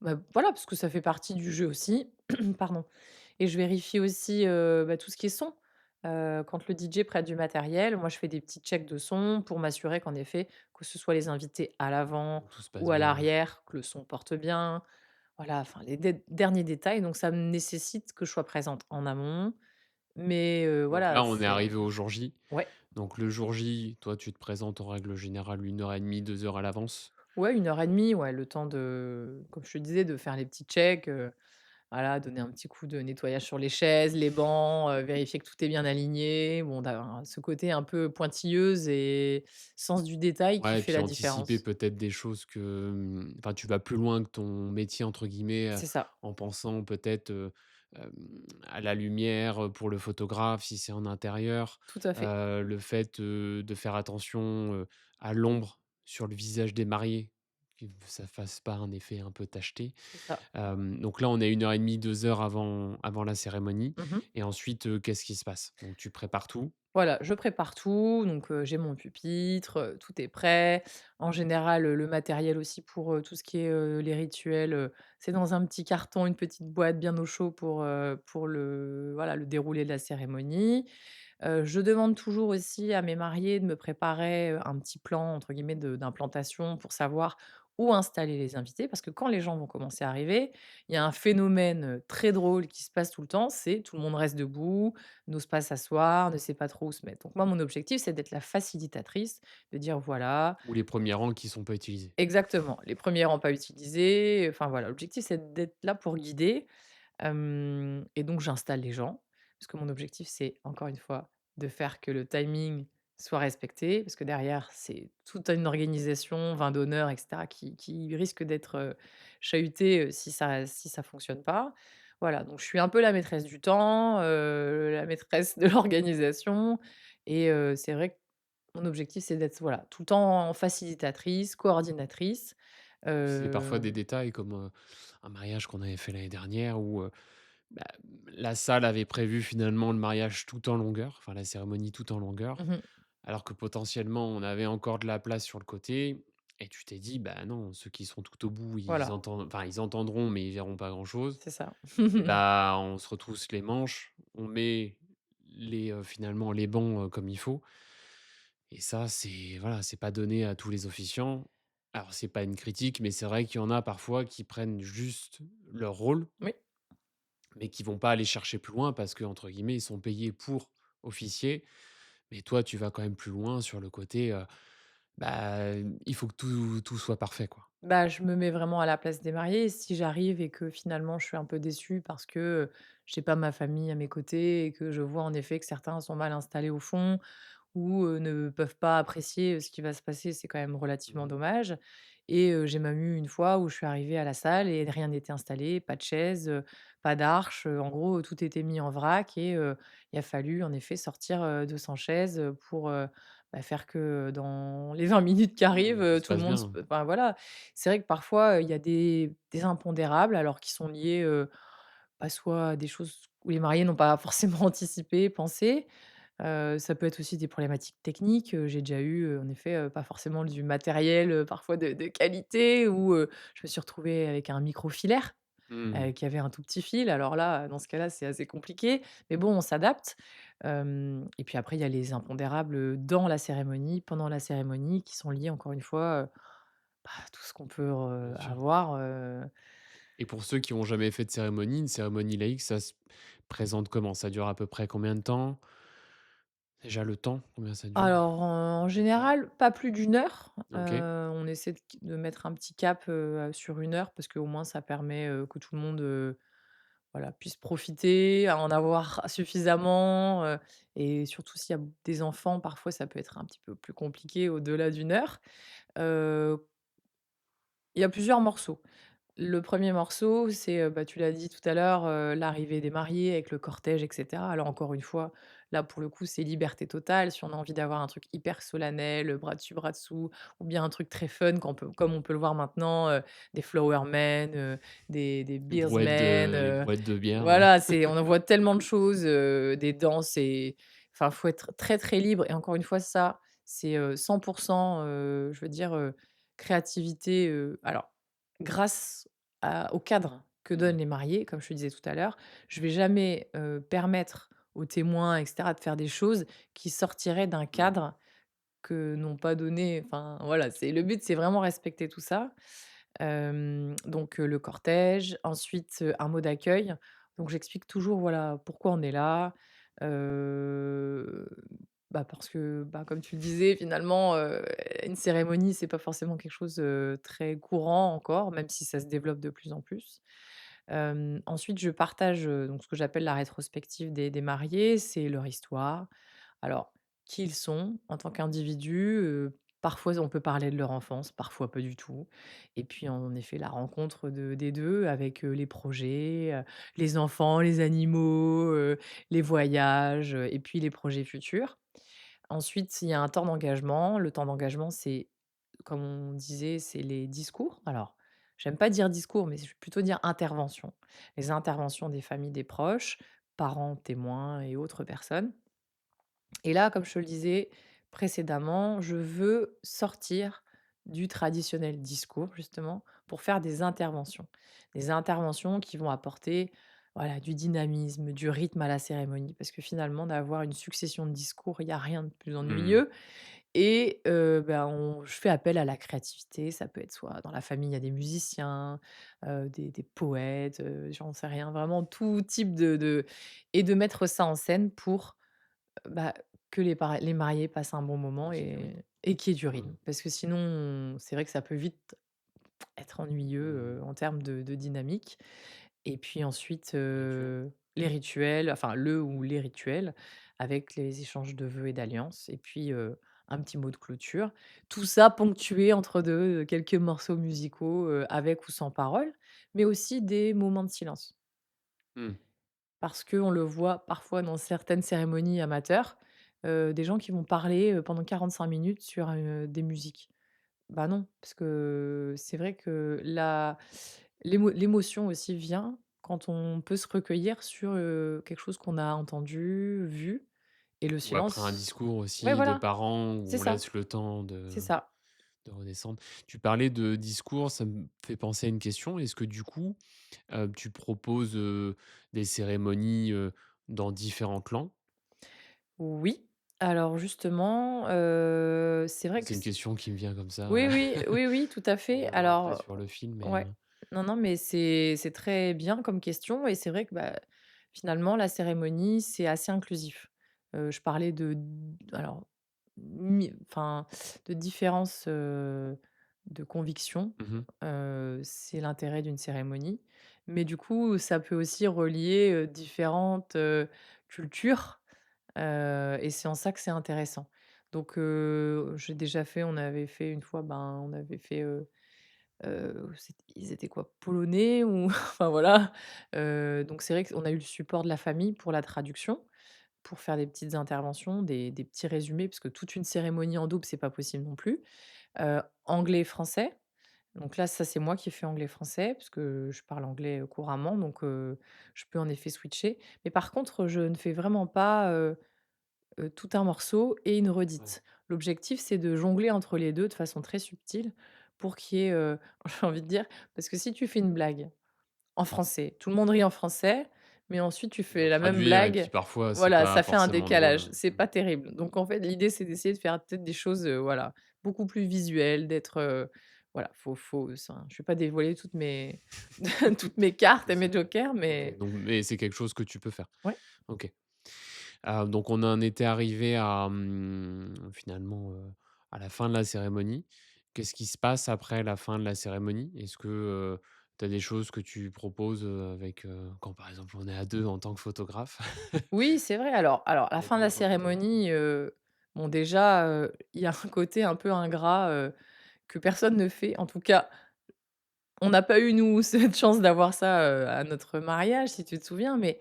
bah, voilà, parce que ça fait partie du jeu aussi. Pardon. Et je vérifie aussi, bah, tout ce qui est son. Quand le DJ prête du matériel, moi je fais des petits checks de son pour m'assurer qu'en effet, que ce soit les invités à l'avant Tout se passe ou à bien. l'arrière, que le son porte bien. Voilà, enfin les derniers détails, donc ça me nécessite que je sois présente en amont. Mais Donc voilà, là, on est c'est arrivé au jour J. ouais, Donc le jour J, toi, tu te présentes en règle générale 1 heure et demie, 2 heures à l'avance? ouais, 1 heure et demie, ouais, le temps de comme je te disais, de faire les petits checks, voilà, donner un petit coup de nettoyage sur les chaises, les bancs, vérifier que tout est bien aligné. Bon, d'avoir ce côté un peu pointilleuse et sens du détail qui Ouais et fait puis la anticiper différence. peut-être des choses que, enfin, tu vas plus loin que ton «métier» entre guillemets, C'est ça, en pensant peut-être, à la lumière, pour le photographe si c'est en intérieur, tout à fait, le fait, de faire attention, à l'ombre sur le visage des mariés, que ça fasse pas un effet un peu tacheté. c'est ça. Donc là, on est 1 heure et demie, 2 heures avant la cérémonie Mmh. et ensuite, qu'est-ce qui se passe? Donc tu prépares tout? Voilà, je prépare tout, donc j'ai mon pupitre, tout est prêt. En général, le matériel aussi pour, tout ce qui est, les rituels, c'est dans un petit carton, une petite boîte bien au chaud pour le voilà, le déroulé de la cérémonie. Je demande toujours aussi à mes mariés de me préparer, un petit plan entre guillemets de d'implantation pour savoir où installer les invités. Parce que quand les gens vont commencer à arriver, il y a un phénomène, très drôle qui se passe tout le temps, c'est tout le monde reste debout, n'ose pas s'asseoir, ne sait pas trop où se mettre. Donc moi, mon objectif, c'est d'être la facilitatrice, de dire: «Voilà». Ou les premiers rangs qui sont pas utilisés? Exactement, les premiers rangs pas utilisés, enfin voilà, l'objectif, c'est d'être là pour guider. Et donc j'installe les gens, parce que mon objectif, c'est encore une fois de faire que le timing soit respecté, parce que derrière, c'est toute une organisation, vin d'honneur et cetera qui risque d'être, chahutée, si ça fonctionne pas. Voilà, donc je suis un peu la maîtresse du temps, la maîtresse de l'organisation et c'est vrai que mon objectif, c'est d'être, voilà, tout le temps facilitatrice, coordinatrice, C'est parfois des heu détails comme, un mariage qu'on avait fait l'année dernière où, bah, la salle avait prévu finalement le mariage tout en longueur, enfin la cérémonie tout en longueur, mmh alors que potentiellement on avait encore de la place sur le côté et tu t'es dit: «Bah non, ceux qui sont tout au bout, voilà, ils entendront mais ils verront pas grand-chose» c'est ça. et bah, on se retrousse les manches, on met finalement les bancs, comme il faut et ça c'est voilà, c'est pas donné à tous les officiants. Alors c'est pas une critique, mais c'est vrai qu'il y en a parfois qui prennent juste leur rôle Oui. mais qui vont pas aller chercher plus loin parce que entre guillemets, «ils sont payés pour officier». Mais toi, tu vas quand même plus loin sur le côté, bah, il faut que tout soit parfait, quoi. Bah, je me mets vraiment à la place des mariés. Si j'arrive et que finalement je suis un peu déçue parce que, j'ai pas ma famille à mes côtés et que je vois en effet que certains sont mal installés au fond ou, ne peuvent pas apprécier, ce qui va se passer, c'est quand même relativement Mmh. dommage et j'ai même eu une fois où je suis arrivée à la salle et rien n'était installé, pas de chaise, pas d'arche, en gros, tout était mis en vrac et il a fallu en effet sortir, 200 chaises, pour, bah, faire que dans les 20 minutes qui arrivent, Tout se tout le passe monde se bien. enfin voilà. C'est vrai que parfois, il y a des impondérables alors qui sont liés, bah, soit à des choses où les mariés n'ont pas forcément anticipé, pensé. Ça peut être aussi des problématiques techniques, j'ai déjà eu, en effet, pas forcément du matériel, parfois de qualité ou, je me suis retrouvée avec un micro filaire, Mmh. qui avait un tout petit fil. Alors là, dans ce cas-là, c'est assez compliqué, mais bon, on s'adapte. Et puis après, il y a les impondérables, dans la cérémonie, pendant la cérémonie, qui sont liés encore une fois, bah, à tout ce qu'on peut, Bien sûr. avoir, Et pour ceux qui ont jamais fait de cérémonie, une cérémonie laïque, ça se présente comment? Ça dure à peu près combien de temps? Déjà le temps, combien ça dure? Alors, en général, pas plus d'une heure. OK. On essaie de mettre un petit cap, sur une heure parce qu'au moins ça permet, que tout le monde, voilà, puisse profiter, en avoir suffisamment, et surtout s'il y a des enfants, parfois ça peut être un petit peu plus compliqué au-delà d'une heure. Heu, il y a plusieurs morceaux. Le premier morceau, c'est, bah, tu l'as dit tout à l'heure, l'arrivée des mariés avec le cortège et cetera. Alors encore une fois, là, pour le coup, c'est liberté totale. Si on a envie d'avoir un truc hyper solennel, bras dessus, bras dessous, ou bien un truc très fun comme on peut le voir maintenant, des Flower Men, des Beers Men, Les brouettes de bière, ouais. voilà, on en voit tellement de choses, des danses et enfin, faut être très, très libre et encore une fois, ça, c'est, 100 je veux dire, créativité, alors grâce au cadre que Mmh. donnent les mariés, comme je te disais tout à l'heure, je vais jamais, permettre aux témoins et cetera de faire des choses qui sortiraient d'un Mmh. cadre que n'ont pas donné enfin voilà, le but, c'est vraiment respecter tout ça. Donc le cortège, ensuite, un mot d'accueil. Donc j'explique toujours, voilà, pourquoi on est là. Heu, Bah, parce que, bah, comme tu le disais, finalement, une cérémonie, c'est pas forcément quelque chose, très courant encore, même si ça se développe de plus en plus. Ensuite, je partage, donc ce que j'appelle la rétrospective des mariés, c'est leur histoire. Alors, qui ils sont en tant qu'individus, parfois on peut parler de leur enfance, parfois pas du tout. Et puis en effet, la rencontre des 2 avec, les projets, les enfants, les animaux, les voyages, et puis les projets futurs. Ensuite, il y a un temps d'engagement. Le temps d'engagement, c'est, comme on disait, c'est les discours. Alors, j'aime pas dire discours, mais je vais plutôt dire intervention. Les interventions des familles, des proches, parents, témoins et autres personnes. Et là, comme je te le disais précédemment, je veux sortir du traditionnel discours, justement, pour faire des interventions. Des interventions qui vont apporter, voilà, du dynamisme, du rythme à la cérémonie. Parce que finalement, d'avoir une succession de discours, il y a rien de plus Mmh. ennuyeux. Et ben, je fais appel à la créativité. Ça peut être soit dans la famille, il y a des musiciens, des poètes, j'en sais rien, vraiment tout type et de mettre ça en scène pour bah, que les mariés passent un bon moment Qu'il y ait du rythme. et qu'il y ait du Mmh. rythme. Parce que sinon, c'est vrai que ça peut vite être ennuyeux, Mmh. en termes de dynamique. Et puis ensuite, Rituel. les rituels, enfin le ou les rituels avec les échanges de vœux et d'alliances et puis, un petit mot de clôture. Tout ça ponctué entre quelques morceaux musicaux, avec ou sans paroles, mais aussi des moments de silence. Mmh. Parce qu'on le voit parfois dans certaines cérémonies amateurs, des gens qui vont parler, pendant 45 minutes sur, des musiques. Bah, non, parce que c'est vrai que l'émotion aussi vient quand on peut se recueillir sur, quelque chose qu'on a entendu, vu et le Ou après un silence discours ouais, aussi de voilà, parents c'est où on ça, laisse le temps c'est ça. de redescendre. Tu parlais de discours, ça me fait penser à une question. Est-ce que du coup, tu proposes, des cérémonies, dans différentes langues? Oui, alors justement, c'est vrai que C'est une question qui me vient comme ça, oui, oui, oui, oui, tout à on fait. reviendra après Alors, sur le film, mais, ouais. Non, non, mais c'est très bien comme question et c'est vrai que, bah, finalement, la cérémonie, c'est assez inclusif. Je parlais alors, enfin, de différences, de convictions, mmh mh. c'est l'intérêt d'une cérémonie. Mais du coup, ça peut aussi relier, différentes, cultures, et c'est en ça que c'est intéressant. Donc, j'ai déjà fait on avait fait une fois, ben, on avait fait, ils étaient quoi? Polonais ou enfin voilà, donc c'est vrai qu'on a eu le support de la famille pour la traduction, pour faire des petites interventions, des petits résumés, parce que toute une cérémonie en double, c'est pas possible non plus. Anglais et français, donc là, ça, c'est moi qui fais anglais-français, parce que je parle anglais, couramment, donc je peux en effet switcher. Mais par contre, je ne fais vraiment pas, tout un morceau et une Ouais. redite. L'objectif, c'est de jongler entre les 2 de façon très subtile pour qu'il y ait, j'ai envie de dire parce que si tu fais une blague en français, tout le monde rit en français, mais ensuite tu Tu dois fais la même traduire et puis blague, parfois c'est voilà, pas ça fait un forcément drôle, décalage, c'est mmh. pas terrible. Donc en fait, l'idée, c'est d'essayer de faire peut-être des choses, voilà, beaucoup plus visuelles, d'être, voilà, faut ça je vais pas dévoiler toutes mes toutes mes cartes et mes jokers, OK, mais donc mais c'est quelque chose que tu peux faire? ouais. OK. Donc on en était arrivé à, finalement, à la fin de la cérémonie. Qu'est-ce qui se passe après la fin de la cérémonie? Est-ce que, tu as des choses que tu proposes, avec, quand par exemple on est à 2 en tant que photographe? Oui, c'est vrai. Alors la Pour fin de la bien profiter. cérémonie, bon déjà, il y a un côté un peu ingrat, que personne ne fait. En tout cas, on n'a pas eu nous cette chance d'avoir ça, à notre mariage, si tu te souviens, mais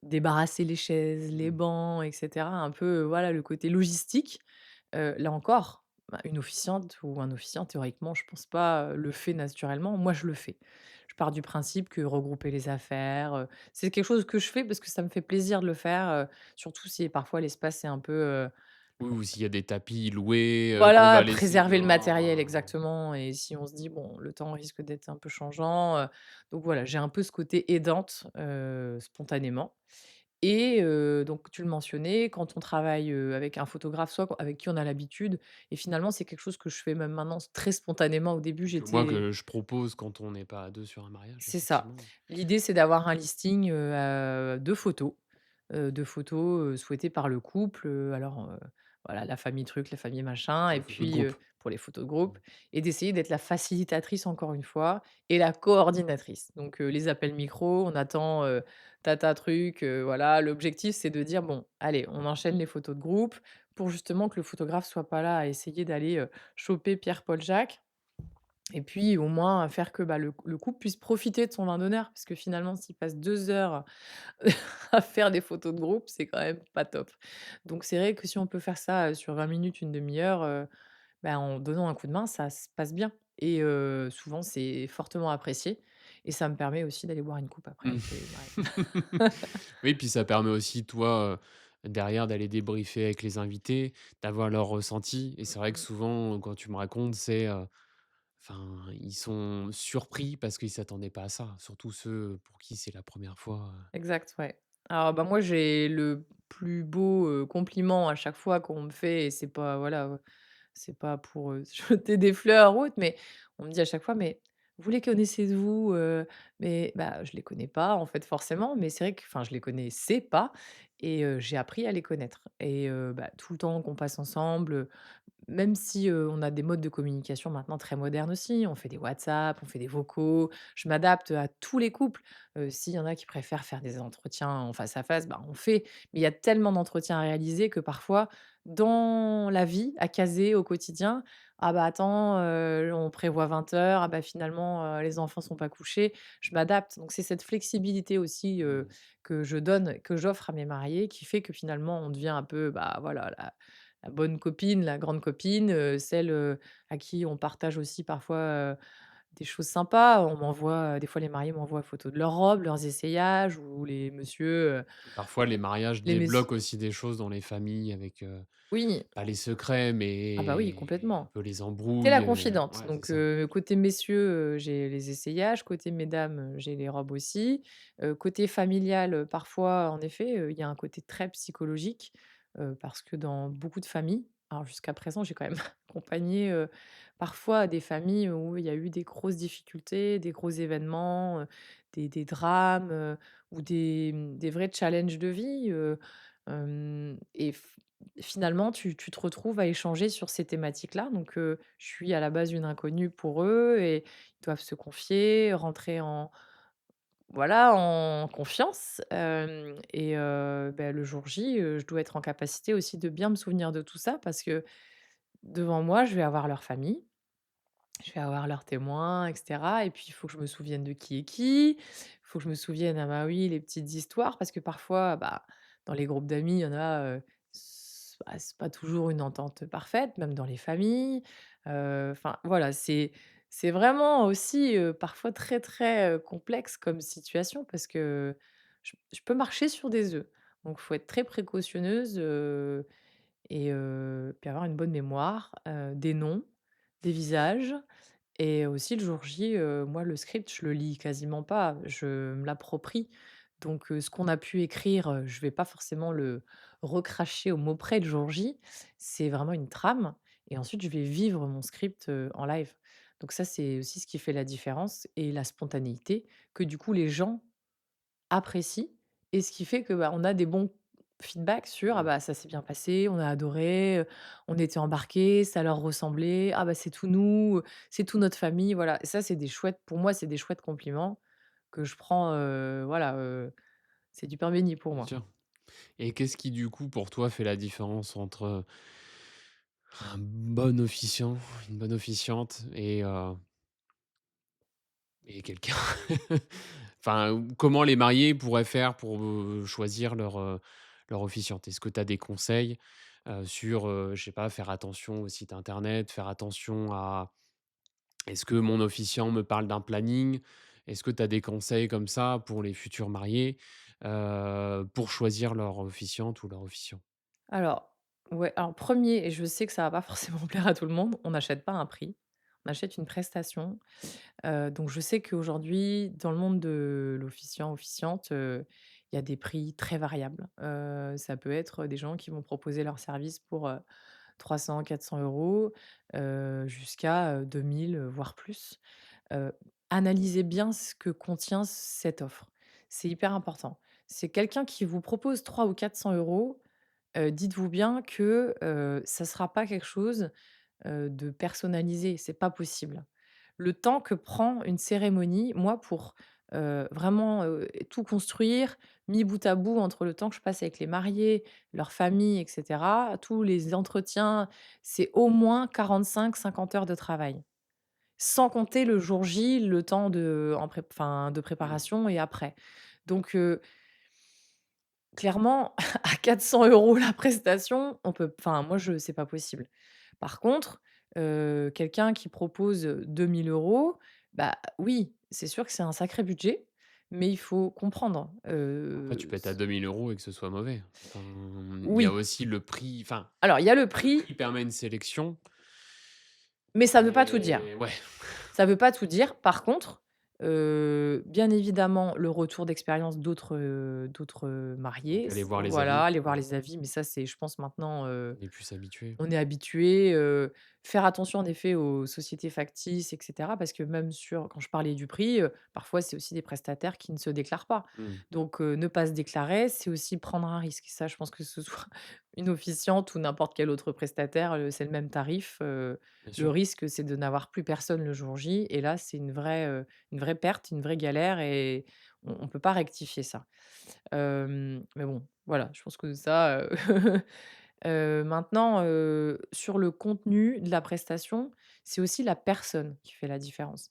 débarrasser les chaises, les Mmh. bancs et cetera, un peu, voilà, le côté logistique. Là encore, bah, une officiante ou un officiant, théoriquement, je pense pas, le fait naturellement. Moi, je le fais. Je pars du principe que regrouper les affaires, c'est quelque chose que je fais parce que ça me fait plaisir de le faire, surtout si parfois l'espace est un peu, Oui, ou s'il y a des tapis loués, qu'on voilà, va laisser préserver le dehors, matériel exactement et si on se dit: «Bon, le temps risque d'être un peu changeant», donc voilà, j'ai un peu ce côté aidante, spontanément. Et donc tu le mentionnais, quand on travaille, avec un photographe, soit avec qui on a l'habitude et finalement c'est quelque chose que je fais même maintenant très spontanément. Au début, que moi j'étais que je propose quand on n'est pas à 2 sur un mariage, c'est ça. effectivement. L'idée, c'est d'avoir un listing, de photos, souhaitées par le couple, alors, voilà, la famille truc, la famille machin Pour et les photos de puis, groupe. pour les photos de Mmh. groupe et d'essayer d'être la facilitatrice encore une fois et la coordinatrice. Donc, les appels micro, on attend, tata truc, voilà. L'objectif, c'est de dire: «Bon, allez, on enchaîne les photos de groupe» pour justement que le photographe soit pas là à essayer d'aller, choper Pierre, Paul, Jacques. Et puis au moins faire que, bah, le couple puisse profiter de son vin d'honneur, parce que finalement s'il passe 2 heures à faire des photos de groupe, c'est quand même pas top. Donc c'est vrai que si on peut faire ça, sur 20 minutes, une demi heure, bah, en donnant un coup de main, ça se passe bien et souvent c'est fortement apprécié et ça me permet aussi d'aller boire une coupe après Mmh. avec les mariés. Oui, puis ça permet aussi, toi, derrière d'aller débriefer avec les invités, d'avoir leur ressenti et c'est vrai que Mmh. souvent, quand tu me racontes, c'est, enfin, ils sont surpris parce qu'ils s'attendaient pas à ça, surtout ceux pour qui c'est la première fois, Exact, ouais. Alors, bah, moi, j'ai le plus beau, compliment à chaque fois qu'on me fait et c'est pas voilà, c'est pas pour, jeter des fleurs ou autre, mais on me dit à chaque fois: «Mais vous les connaissez de vous?» Mais bah, je les connais pas, en fait, forcément, mais c'est vrai que enfin, je les connaissais pas et j'ai appris à les connaître et bah, tout le temps qu'on passe ensemble, même si, on a des modes de communication maintenant très modernes aussi, on fait des WhatsApp, on fait des vocaux, je m'adapte à tous les couples. S'il y en a qui préfèrent faire des entretiens en face à face, bah, on fait. Mais il y a tellement d'entretiens à réaliser que parfois, dans la vie, à caser au quotidien: «Ah bah, attends, on prévoit 20 heures. Ah bah, finalement, les enfants sont pas couchés». Je m'adapte. Donc c'est cette flexibilité aussi, mmh. que je donne, que j'offre à mes mariés qui fait que finalement on devient un peu, bah, voilà, la bonne copine, la grande copine, celle, à qui on partage aussi parfois, des choses sympas. On m'envoie, des fois les mariés m'envoient photo de leurs robes, leurs essayages ou les messieurs, Parfois, les mariages les messieurs débloquent aussi des choses dans les familles avec, oui, pas les secrets, ah bah, oui, mais un complètement. peu les Tu la embrouilles, confidente. ouais, c'est Donc ça. côté messieurs, j'ai les essayages, côté mesdames, j'ai les robes aussi. Côté familial, parfois, en effet, il y a un côté très psychologique, parce que dans beaucoup de familles alors jusqu'à présent, j'ai quand même accompagné, parfois des familles où il y a eu des grosses difficultés, des gros événements, des drames, ou des vrais challenges de vie, et finalement, tu te retrouves à échanger sur ces thématiques-là, donc je suis à la base une inconnue pour eux et ils doivent se confier, rentrer en voilà, en confiance, et bah, le jour J, je dois être en capacité aussi de bien me souvenir de tout ça parce que devant moi, je vais avoir leur famille, je vais avoir leurs témoins et cetera et puis il faut que je me souvienne de qui est qui. Il faut que je me souvienne, ah bah, oui, les petites histoires parce que parfois, bah, dans les groupes d'amis, il y en a, c'est pas toujours une entente parfaite, même dans les familles. Enfin voilà, c'est vraiment aussi, parfois très, très, complexe comme situation parce que je peux marcher sur des œufs. Donc il faut être très précautionneuse, et puis avoir une bonne mémoire, des noms, des visages et aussi le jour J, moi le script, je le lis quasiment pas, je me l'approprie. Donc ce qu'on a pu écrire, je vais pas forcément le recracher au mot près le jour J. C'est vraiment une trame et ensuite je vais vivre mon script, en live. Donc ça, c'est aussi ce qui fait la différence et la spontanéité que du coup les gens apprécient et ce qui fait que, bah, on a des bons feedback sur: «Ah Mmh. bah, ça s'est bien passé, on a adoré, on était embarqués, ça leur ressemblait. Ah bah, c'est tout nous, c'est tout notre famille», voilà. Et ça, c'est des chouettes pour moi, c'est des chouettes compliments que je prends, voilà, c'est du pain béni pour Bien moi. sûr. Et qu'est-ce qui, du coup, pour toi, fait la différence entre un bon officiant, une bonne officiante et quelqu'un? Enfin, ou comment les mariés pourraient faire pour, choisir leur officiante? Est-ce que tu as des conseils, sur, je sais pas, faire attention au site internet, faire attention à est-ce que mon officiant me parle d'un planning? Est-ce que tu as des conseils comme ça pour les futurs mariés, pour choisir leur officiante ou leur officiant? Alors, ouais, alors 1 et je sais que ça va pas forcément plaire à tout le monde, on n'achète pas un prix, on achète une prestation. Donc je sais qu'aujourd'hui, dans le monde de l'officiant, officiante, il y a des prix très variables. Ça peut être des gens qui vont proposer leurs services pour, 300-400 €, jusqu'à, 2 000, voire plus. Heu, Analysez bien ce que contient cette offre. C'est hyper important. C'est quelqu'un qui vous propose 300 ou 400 €, dites-vous bien que, ça sera pas quelque chose, de personnalisé, c'est pas possible. Le temps que prend une cérémonie, moi pour, vraiment, tout construire, mis bout à bout entre le temps que je passe avec les mariés, leurs familles et cetera, tous les entretiens, c'est au moins 45-50 heures de travail. Sans compter le jour J, le temps de en prép enfin, de Mmh. préparation et après. Donc, clairement, à 400 € la prestation, on peut enfin moi je c'est pas possible. Par contre, quelqu'un qui propose, 2 000 €, bah, oui, c'est sûr que c'est un sacré budget, mais il faut comprendre, Après, tu peux être à s 2 000 € et que ce soit mauvais. Enfin, il y a oui, aussi le prix, enfin, alors il y a le le prix, prix permet une sélection, mais ça ne veut pas tout dire. mais ouais, Ça veut pas tout dire. Par contre, bien évidemment, le retour d'expérience d'autres donc mariés, aller voir les voilà, avis, aller voir ouais, les avis, mais ça, c'est je pense maintenant, on est plus habitué. on est habitué, faire attention en effet aux sociétés factices et cetera, parce que même sur quand je parlais du prix, parfois c'est aussi des prestataires qui ne se déclarent pas. Mmh, Donc ne pas se déclarer, c'est aussi prendre un risque. Ça, je pense que ce soit une officiante ou n'importe quel autre prestataire, c'est le même tarif, bien le sûr. risque, c'est de n'avoir plus personne le jour J et là, c'est une vraie perte, une vraie galère et on peut pas rectifier ça. Mais bon, voilà, je pense que ça, maintenant, sur le contenu de la prestation, c'est aussi la personne qui fait la différence.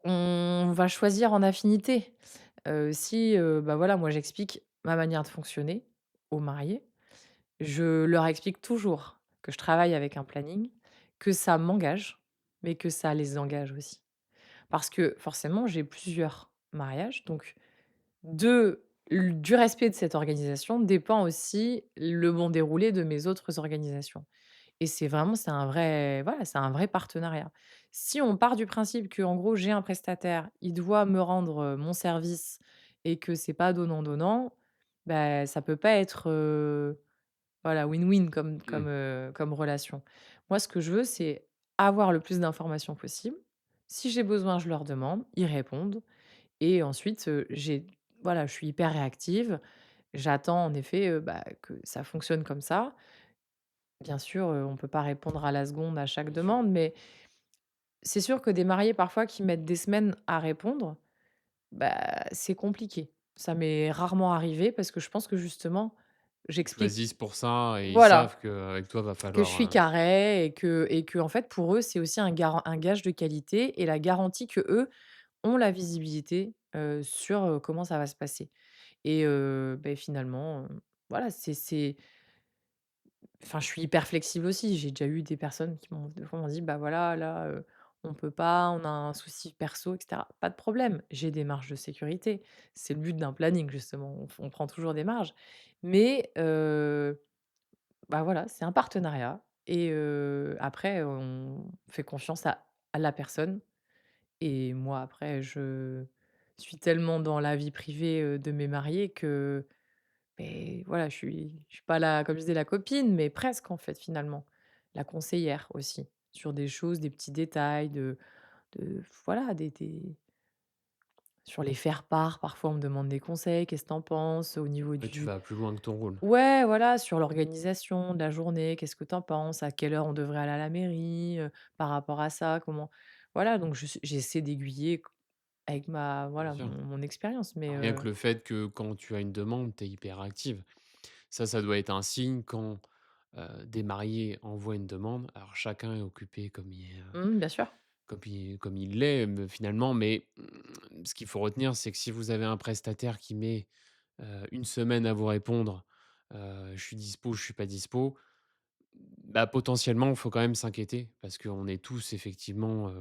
On va choisir en affinité. Si, bah, voilà, moi j'explique ma manière de fonctionner aux mariés, je leur explique toujours que je travaille avec un planning, que ça m'engage, mais que ça les engage aussi. Parce que forcément, j'ai plusieurs mariages, donc du respect de cette organisation dépend aussi le bon déroulé de mes autres organisations. Et c'est un vrai voilà, c'est un vrai partenariat. Si on part du principe que en gros, j'ai un prestataire, il doit me rendre, mon service et que c'est pas donnant-donnant, bah, ça peut pas être, voilà, win-win Mmh, comme relation. Moi, ce que je veux, c'est avoir le plus d'informations possible. Si j'ai besoin, je leur demande, ils répondent et ensuite, voilà, je suis hyper réactive. J'attends en effet, bah, que ça fonctionne comme ça. Bien sûr, on peut pas répondre à la seconde à chaque bien sûr. demande, mais c'est sûr que des mariés parfois qui mettent des semaines à répondre, bah, c'est compliqué. Ça m'est rarement arrivé parce que je pense que justement, Ils te j'explique choisissent pour ça et ils savent voilà, qu'avec toi, va que je falloir, suis carré et que en fait pour eux, c'est aussi un gage de qualité et la garantie que eux ont la visibilité, sur, comment ça va se passer et beh, finalement, voilà, c'est enfin, je suis hyper flexible aussi. J'ai déjà eu des personnes qui m'ont des fois m'ont dit: «Bah, voilà, là, on peut pas, on a un souci perso et cetera». Pas de problème, j'ai des marges de sécurité. C'est le but d'un planning justement, on prend toujours des marges. Mais bah, voilà, c'est un partenariat et après on fait confiance à la personne et moi après je suis tellement dans la vie privée, de mes mariés que et voilà, je suis pas la comme je disais la copine, mais presque en fait finalement. La conseillère aussi, sur des choses, des petits détails de voilà, des Sur les faire-part, parfois on me demande des conseils: «Qu'est-ce que tu en penses?» au niveau Ouais, tu du vas plus loin que ton rôle. ouais, voilà, sur l'organisation de la journée: «Qu'est-ce que tu en penses? À quelle heure on devrait aller à la mairie, par rapport à ça? Comment?» voilà, donc j'essaie d'aiguiller avec ma Bien voilà, sûr. mon expérience, mais Rien que le fait que quand tu as une demande, tu es hyper active. Ça doit être un signe quand, des mariés envoient une demande. Alors chacun est occupé bien sûr. comme il l'est, finalement, mais, ce qu'il faut retenir, c'est que si vous avez un prestataire qui met, 1 semaine à vous répondre, «Je suis dispo, je suis pas dispo», bah, potentiellement, il faut quand même s'inquiéter parce qu'on est tous effectivement,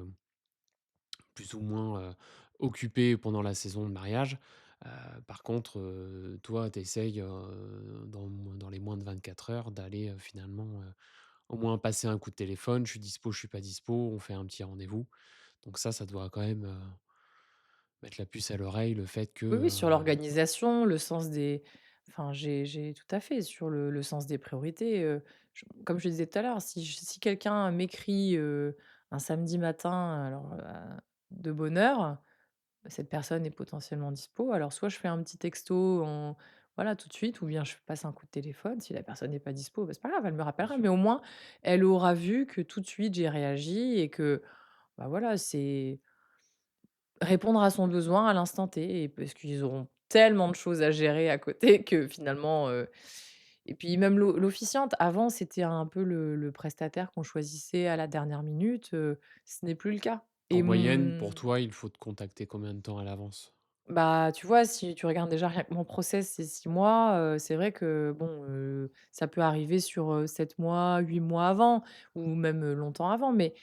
plus ou moins, occupés pendant la saison de mariage. Par contre, toi, tu essayes, dans les moins de 24 heures d'aller, finalement, au moins passer un coup de téléphone: «Je suis dispo, je suis pas dispo», on fait un petit rendez-vous. Donc ça doit quand même, mettre la puce à l'oreille, le fait que, Oui, oui, sur l'organisation, le sens des enfin, j'ai tout à fait sur le sens des priorités, je comme je disais tout à l'heure, si quelqu'un m'écrit, un samedi matin, alors, de bonne heure, cette personne est potentiellement dispo. Alors soit je fais un petit texto en voilà, tout de suite ou bien je passe un coup de téléphone. Si la personne n'est pas dispo, bah, c'est pas grave, elle me bien rappellera, sûr. mais au moins elle aura vu que tout de suite j'ai réagi et que, bah, voilà, c'est répondre à son besoin à l'instant T et parce qu'ils auront tellement de choses à gérer à côté que finalement, et puis même l'officiante, avant, c'était un peu le prestataire qu'on choisissait à la dernière minute, ce n'est plus le cas En et moyenne, pour toi, il faut te contacter combien de temps à l'avance? bah, tu vois, si tu regardes déjà rien que mon process, c'est 6 mois, c'est vrai que bon, ça peut arriver sur, 7 mois, 8 mois avant ou même, longtemps avant, mais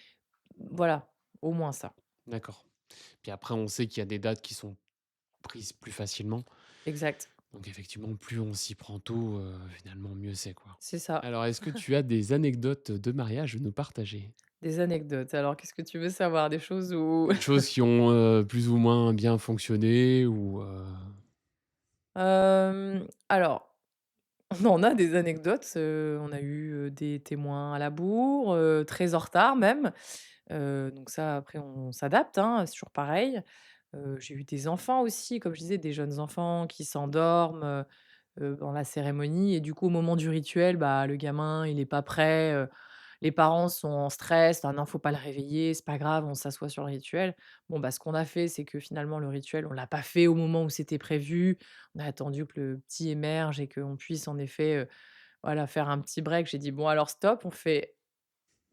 voilà, au moins ça. D'accord. Puis après, on sait qu'il y a des dates qui sont prises plus facilement. Exact, Donc effectivement, plus on s'y prend tôt, finalement, mieux c'est, quoi. c'est ça. Alors, est-ce que tu as des anecdotes de mariage à nous partager? Des anecdotes. Alors qu'est-ce que tu veux savoir? Des choses où Des choses qui ont, plus ou moins bien fonctionné ou, alors, on en a des anecdotes, on a eu, des témoins à la bourre, très en retard même, donc ça après on s'adapte, hein, c'est toujours pareil. J'ai eu des enfants aussi, comme je disais, des jeunes enfants qui s'endorment, dans la cérémonie et du coup, au moment du rituel, bah, le gamin, il est pas prêt, les parents sont en stress: «Ah non, faut pas le réveiller, c'est pas grave, on s'assoit sur le rituel». Bon, bah, ce qu'on a fait, c'est que finalement le rituel, on l'a pas fait au moment où c'était prévu. On a attendu que le petit émerge et qu'on puisse en effet, voilà, faire un petit break. J'ai dit: «Bon alors stop, on fait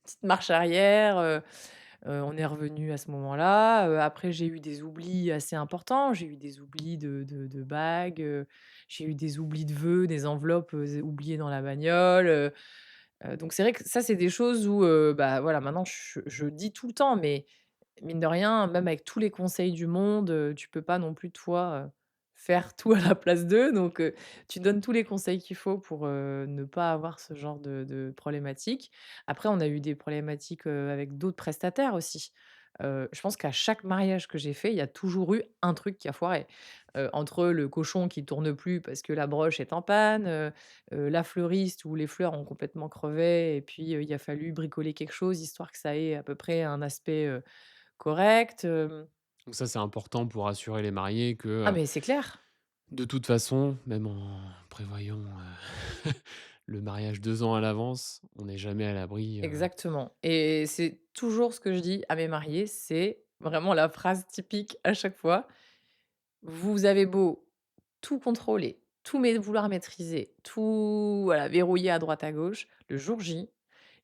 petite marche arrière», on est revenu à ce moment-là, après j'ai eu des oublis assez importants. J'ai eu des oublis de bagues, j'ai eu des oublis de vœux, des enveloppes, oubliées dans la bagnole, donc c'est vrai que ça, c'est des choses où, bah, voilà, maintenant je dis tout le temps, mais mine de rien, même avec tous les conseils du monde, tu peux pas non plus toi, faire tout à la place d'eux, donc tu donnes tous les conseils qu'il faut pour, ne pas avoir ce genre de problématique. Après, on a eu des problématiques, avec d'autres prestataires aussi. Je pense qu'à chaque mariage que j'ai fait, il y a toujours eu un truc qui a foiré. Entre le cochon qui tourne plus parce que la broche est en panne, la fleuriste où les fleurs ont complètement crevé et puis, il a fallu bricoler quelque chose histoire que ça ait à peu près un aspect, correct, donc ça, c'est important pour assurer les mariés que, ah mais c'est clair, de toute façon, même en prévoyant, le mariage 2 ans à l'avance, on n'est jamais à l'abri, exactement et c'est toujours ce que je dis à mes mariés, c'est vraiment la phrase typique à chaque fois: «Vous avez beau tout contrôler, tout vouloir maîtriser, tout voilà, verrouiller à droite à gauche, le jour J,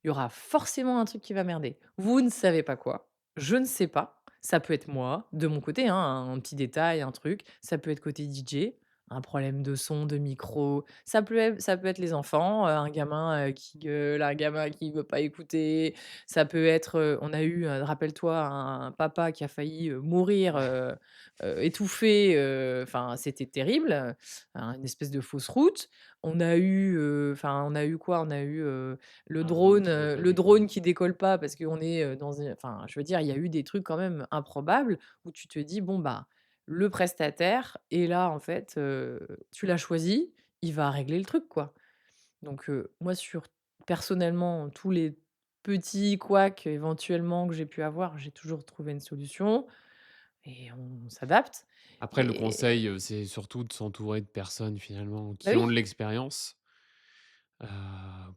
il y aura forcément un truc qui va merder. Vous ne savez pas quoi, je ne sais pas, ça peut être moi, de mon côté, hein, un petit détail, un truc, ça peut être côté DJ, un problème de son, de micro, ça peut être les enfants, un gamin, qui gueule, un gamin qui veut pas écouter, ça peut être, on a eu, rappelle-toi un papa qui a failli, mourir, étouffé, enfin c'était terrible, une espèce de fausse route. On a eu, enfin on a eu quoi? On a eu, un drone qui veut pas le décoller. drone qui décolle pas parce qu'on est, dans un enfin, je veux dire, il y a eu des trucs quand même improbables où tu te dis: «Bon, bah, le prestataire est là, en fait, tu l'as choisi, il va régler le truc, quoi». Donc moi, sur personnellement, tous les petits couacs éventuellement que j'ai pu avoir, j'ai toujours trouvé une solution. et on s'adapte Après le et conseil, c'est surtout de s'entourer de personnes finalement bah, qui ont oui. de l'expérience,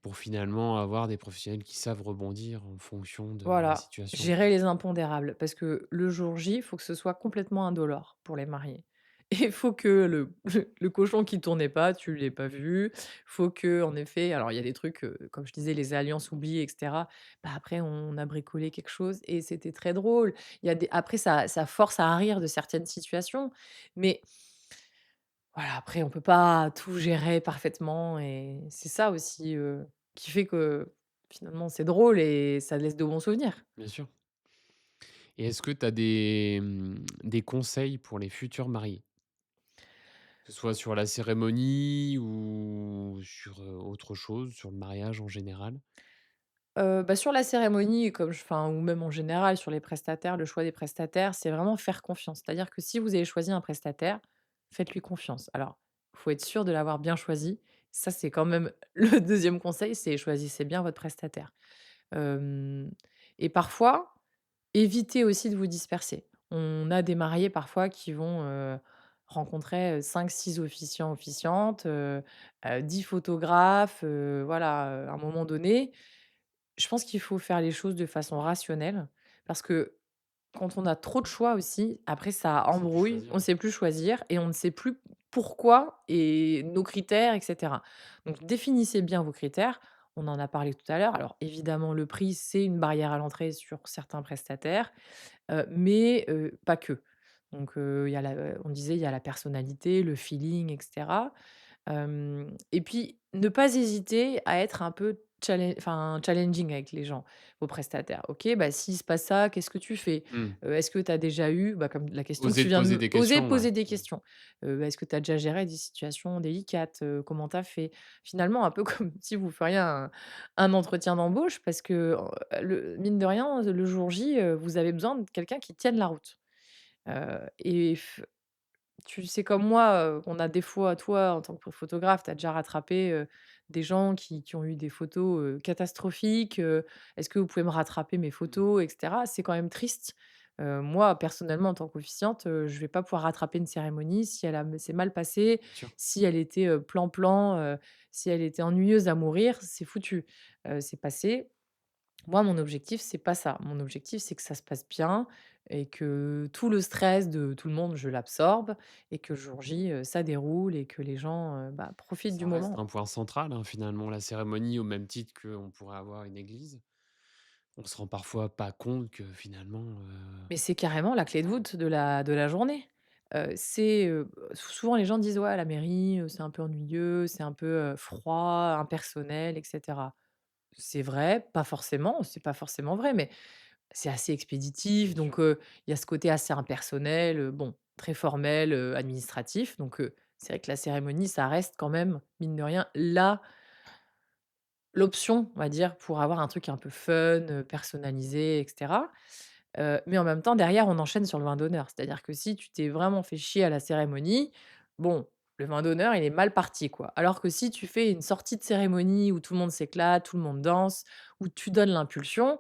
pour finalement avoir des professionnels qui savent rebondir en fonction de la Voilà, situation, quoi. gérer les impondérables parce que le jour J, il faut que ce soit complètement indolore pour les mariés. Il faut que le cochon qui tournait pas, tu l'aies pas vu. Faut que, en effet, alors il y a des trucs, comme je disais, les alliances oubliées et cetera. Bah, après on a bricolé quelque chose et c'était très drôle. Il y a des après ça force à rire de certaines situations, mais voilà, après on peut pas tout gérer parfaitement et c'est ça aussi, qui fait que finalement c'est drôle et ça laisse de bons souvenirs. Bien sûr. Et est-ce que tu as des conseils pour les futurs mariés? Que ce soit sur la cérémonie ou sur, autre chose, sur le mariage en général? Bah, sur la cérémonie, comme je enfin, ou même en général sur les prestataires, le choix des prestataires, c'est vraiment faire confiance. C'est-à-dire que si vous avez choisi un prestataire, faites-lui confiance. Alors, il faut être sûr de l'avoir bien choisi. Ça, c'est quand même le deuxième conseil, c'est choisissez bien votre prestataire. Hem et parfois, évitez aussi de vous disperser. On a des mariés parfois qui vont, rencontrer, 5-6 officiants, officiantes, 10 photographes, voilà, à un moment donné, je pense qu'il faut faire les choses de façon rationnelle parce que quand on a trop de choix aussi, après ça On sait plus embrouille, choisir, on ne ouais. sait plus choisir et on ne sait plus pourquoi et nos critères et cetera. Donc définissez bien vos critères, on en a parlé tout à l'heure. Alors évidemment le prix, c'est une barrière à l'entrée sur certains prestataires, mais pas que. Donc il y a la on disait il y a la personnalité, le feeling et cetera. Et puis, ne pas hésiter à être un peu challenging avec les gens, vos prestataires. OK, bah, s'il se passe ça, qu'est-ce que tu fais? Mmh. Est-ce que tu as déjà eu, bah, comme la question que Oser tu te viens de poser me des oser questions, ouais. poser des Mmh. questions. Est-ce que tu as déjà géré des situations délicates? Comment tu as fait? Finalement, un peu comme si vous feriez un entretien d'embauche parce que, le mine de rien, le jour J, vous avez besoin de quelqu'un qui tienne la route. Et tu sais comme moi, on a des fois toi, en tant que photographe, tu as déjà rattrapé, des gens qui ont eu des photos, catastrophiques, «Est-ce que vous pouvez me rattraper mes Mmh. photos?» et cetera. C'est quand même triste. Moi, personnellement, en tant qu'officiante, je vais pas pouvoir rattraper une cérémonie si elle s'est mal passée, Bien sûr. si elle était, plan-plan, si elle était ennuyeuse à mourir, c'est foutu. C'est passé. Moi, mon objectif, c'est pas ça. Mon objectif, c'est que ça se passe bien et que tout le stress de tout le monde, je l'absorbe et que le jour J, ça déroule et que les gens, bah, profitent du Ça reste moment. un point central, hein, finalement, la cérémonie, au même titre qu'on pourrait avoir une église. On se rend parfois pas compte que finalement, Mais c'est carrément la clé de voûte de la journée. Souvent les gens disent: «Ouais, la mairie, c'est un peu ennuyeux, c'est un peu, froid, impersonnel et cetera». C'est vrai, pas forcément, c'est pas forcément vrai, mais c'est assez expéditif, bien sûr. donc il y a ce côté assez impersonnel, bon, très formel, administratif, donc c'est vrai que la cérémonie, ça reste quand même, mine de rien, l'option, on va dire, pour avoir un truc un peu fun, personnalisé et cetera. Mais en même temps, derrière, on enchaîne sur le vin d'honneur. C'est-à-dire que si tu t'es vraiment fait chier à la cérémonie, bon, le vin d'honneur, il est mal parti, quoi. Alors que si tu fais une sortie de cérémonie où tout le monde s'éclate, tout le monde danse, où tu donnes l'impulsion,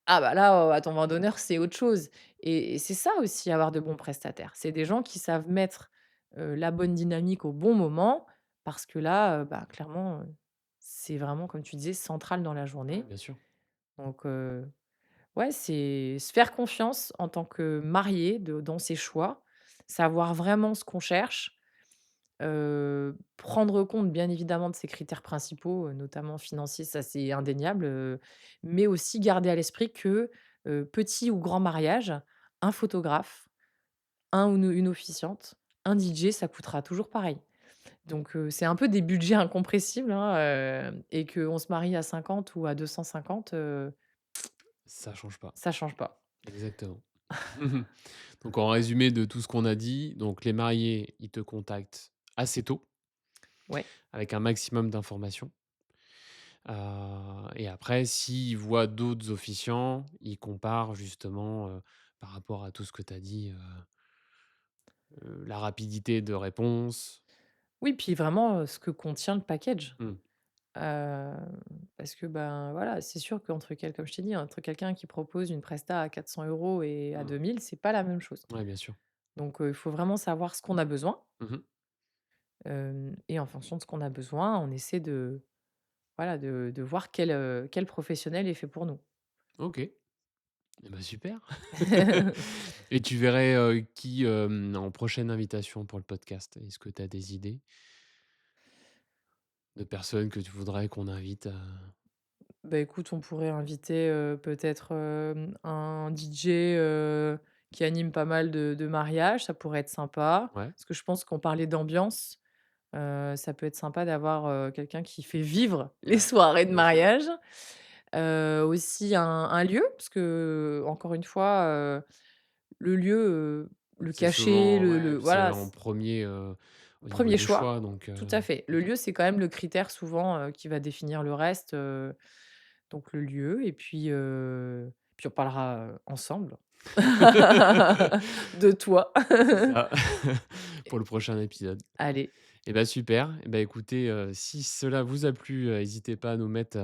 ah bah là, à ton vin d'honneur, c'est autre chose et c'est ça aussi avoir de bons prestataires. C'est des gens qui savent mettre, la bonne dynamique au bon moment parce que là, bah, clairement, c'est vraiment comme tu disais central dans la Ouais, journée. bien sûr. Donc ouais, c'est se faire confiance en tant que marié dans ses choix, savoir vraiment ce qu'on cherche, prendre compte bien évidemment de ses critères principaux, notamment financiers, ça c'est indéniable, mais aussi garder à l'esprit que, petit ou grand mariage, un photographe, un ou une officiante, un DJ, ça coûtera toujours pareil. Donc c'est un peu des budgets incompressibles, hein, et qu'on se marie à 50 ou à 250, Ça change pas. ça change pas. Exactement. Donc en résumé de tout ce qu'on a dit, donc les mariés, ils te contactent assez tôt, Ouais. avec un maximum d'informations. Et après, s'ils voient d'autres officiants, ils comparent justement, par rapport à tout ce que tu as dit, la rapidité de réponse. Oui, puis vraiment, ce que contient le package. Mmh. Parce que, ben, voilà, c'est sûr qu'entre quel comme je t'ai dit, entre quelqu'un qui propose une presta à 400 € et à Mmh. 2 000, c'est pas la même chose. Ouais, bien sûr. Donc, il faut vraiment savoir ce qu'on a besoin, Mmh. et en fonction de ce qu'on a besoin, on essaie de, voilà, de voir quel professionnel est fait pour nous. OK. Et bah, super. Et tu verrais, qui, en prochaine invitation pour le podcast? Est-ce que tu as des idées de personnes que tu voudrais qu'on invite, Bah, écoute, on pourrait inviter, peut-être, un DJ, qui anime pas mal de mariages, ça pourrait être sympa. Ouais, Parce que je pense qu'on parlait d'ambiance, ça peut être sympa d'avoir, quelqu'un qui fait vivre les ouais, soirées de bien sûr. mariage. Aussi un lieu, parce que encore une fois, le lieu, le C'est cachet, souvent ouais, le c'est voilà, en premier au niveau 1er des choix, choix donc tout à fait. Le OK. lieu, c'est quand même le critère souvent, qui va définir le reste, donc le lieu et puis on parlera, ensemble de toi. C'est ça, pour le prochain épisode. Allez, Et bah, super. Et bah, écoutez, si cela vous a plu, hésitez pas à nous mettre,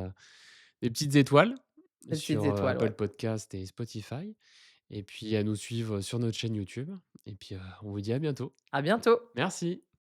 des petites étoiles des petites sur, étoiles, Apple ouais. Podcast et Spotify et puis à nous suivre sur notre chaîne YouTube et puis, on vous dit à bientôt. À bientôt. Merci.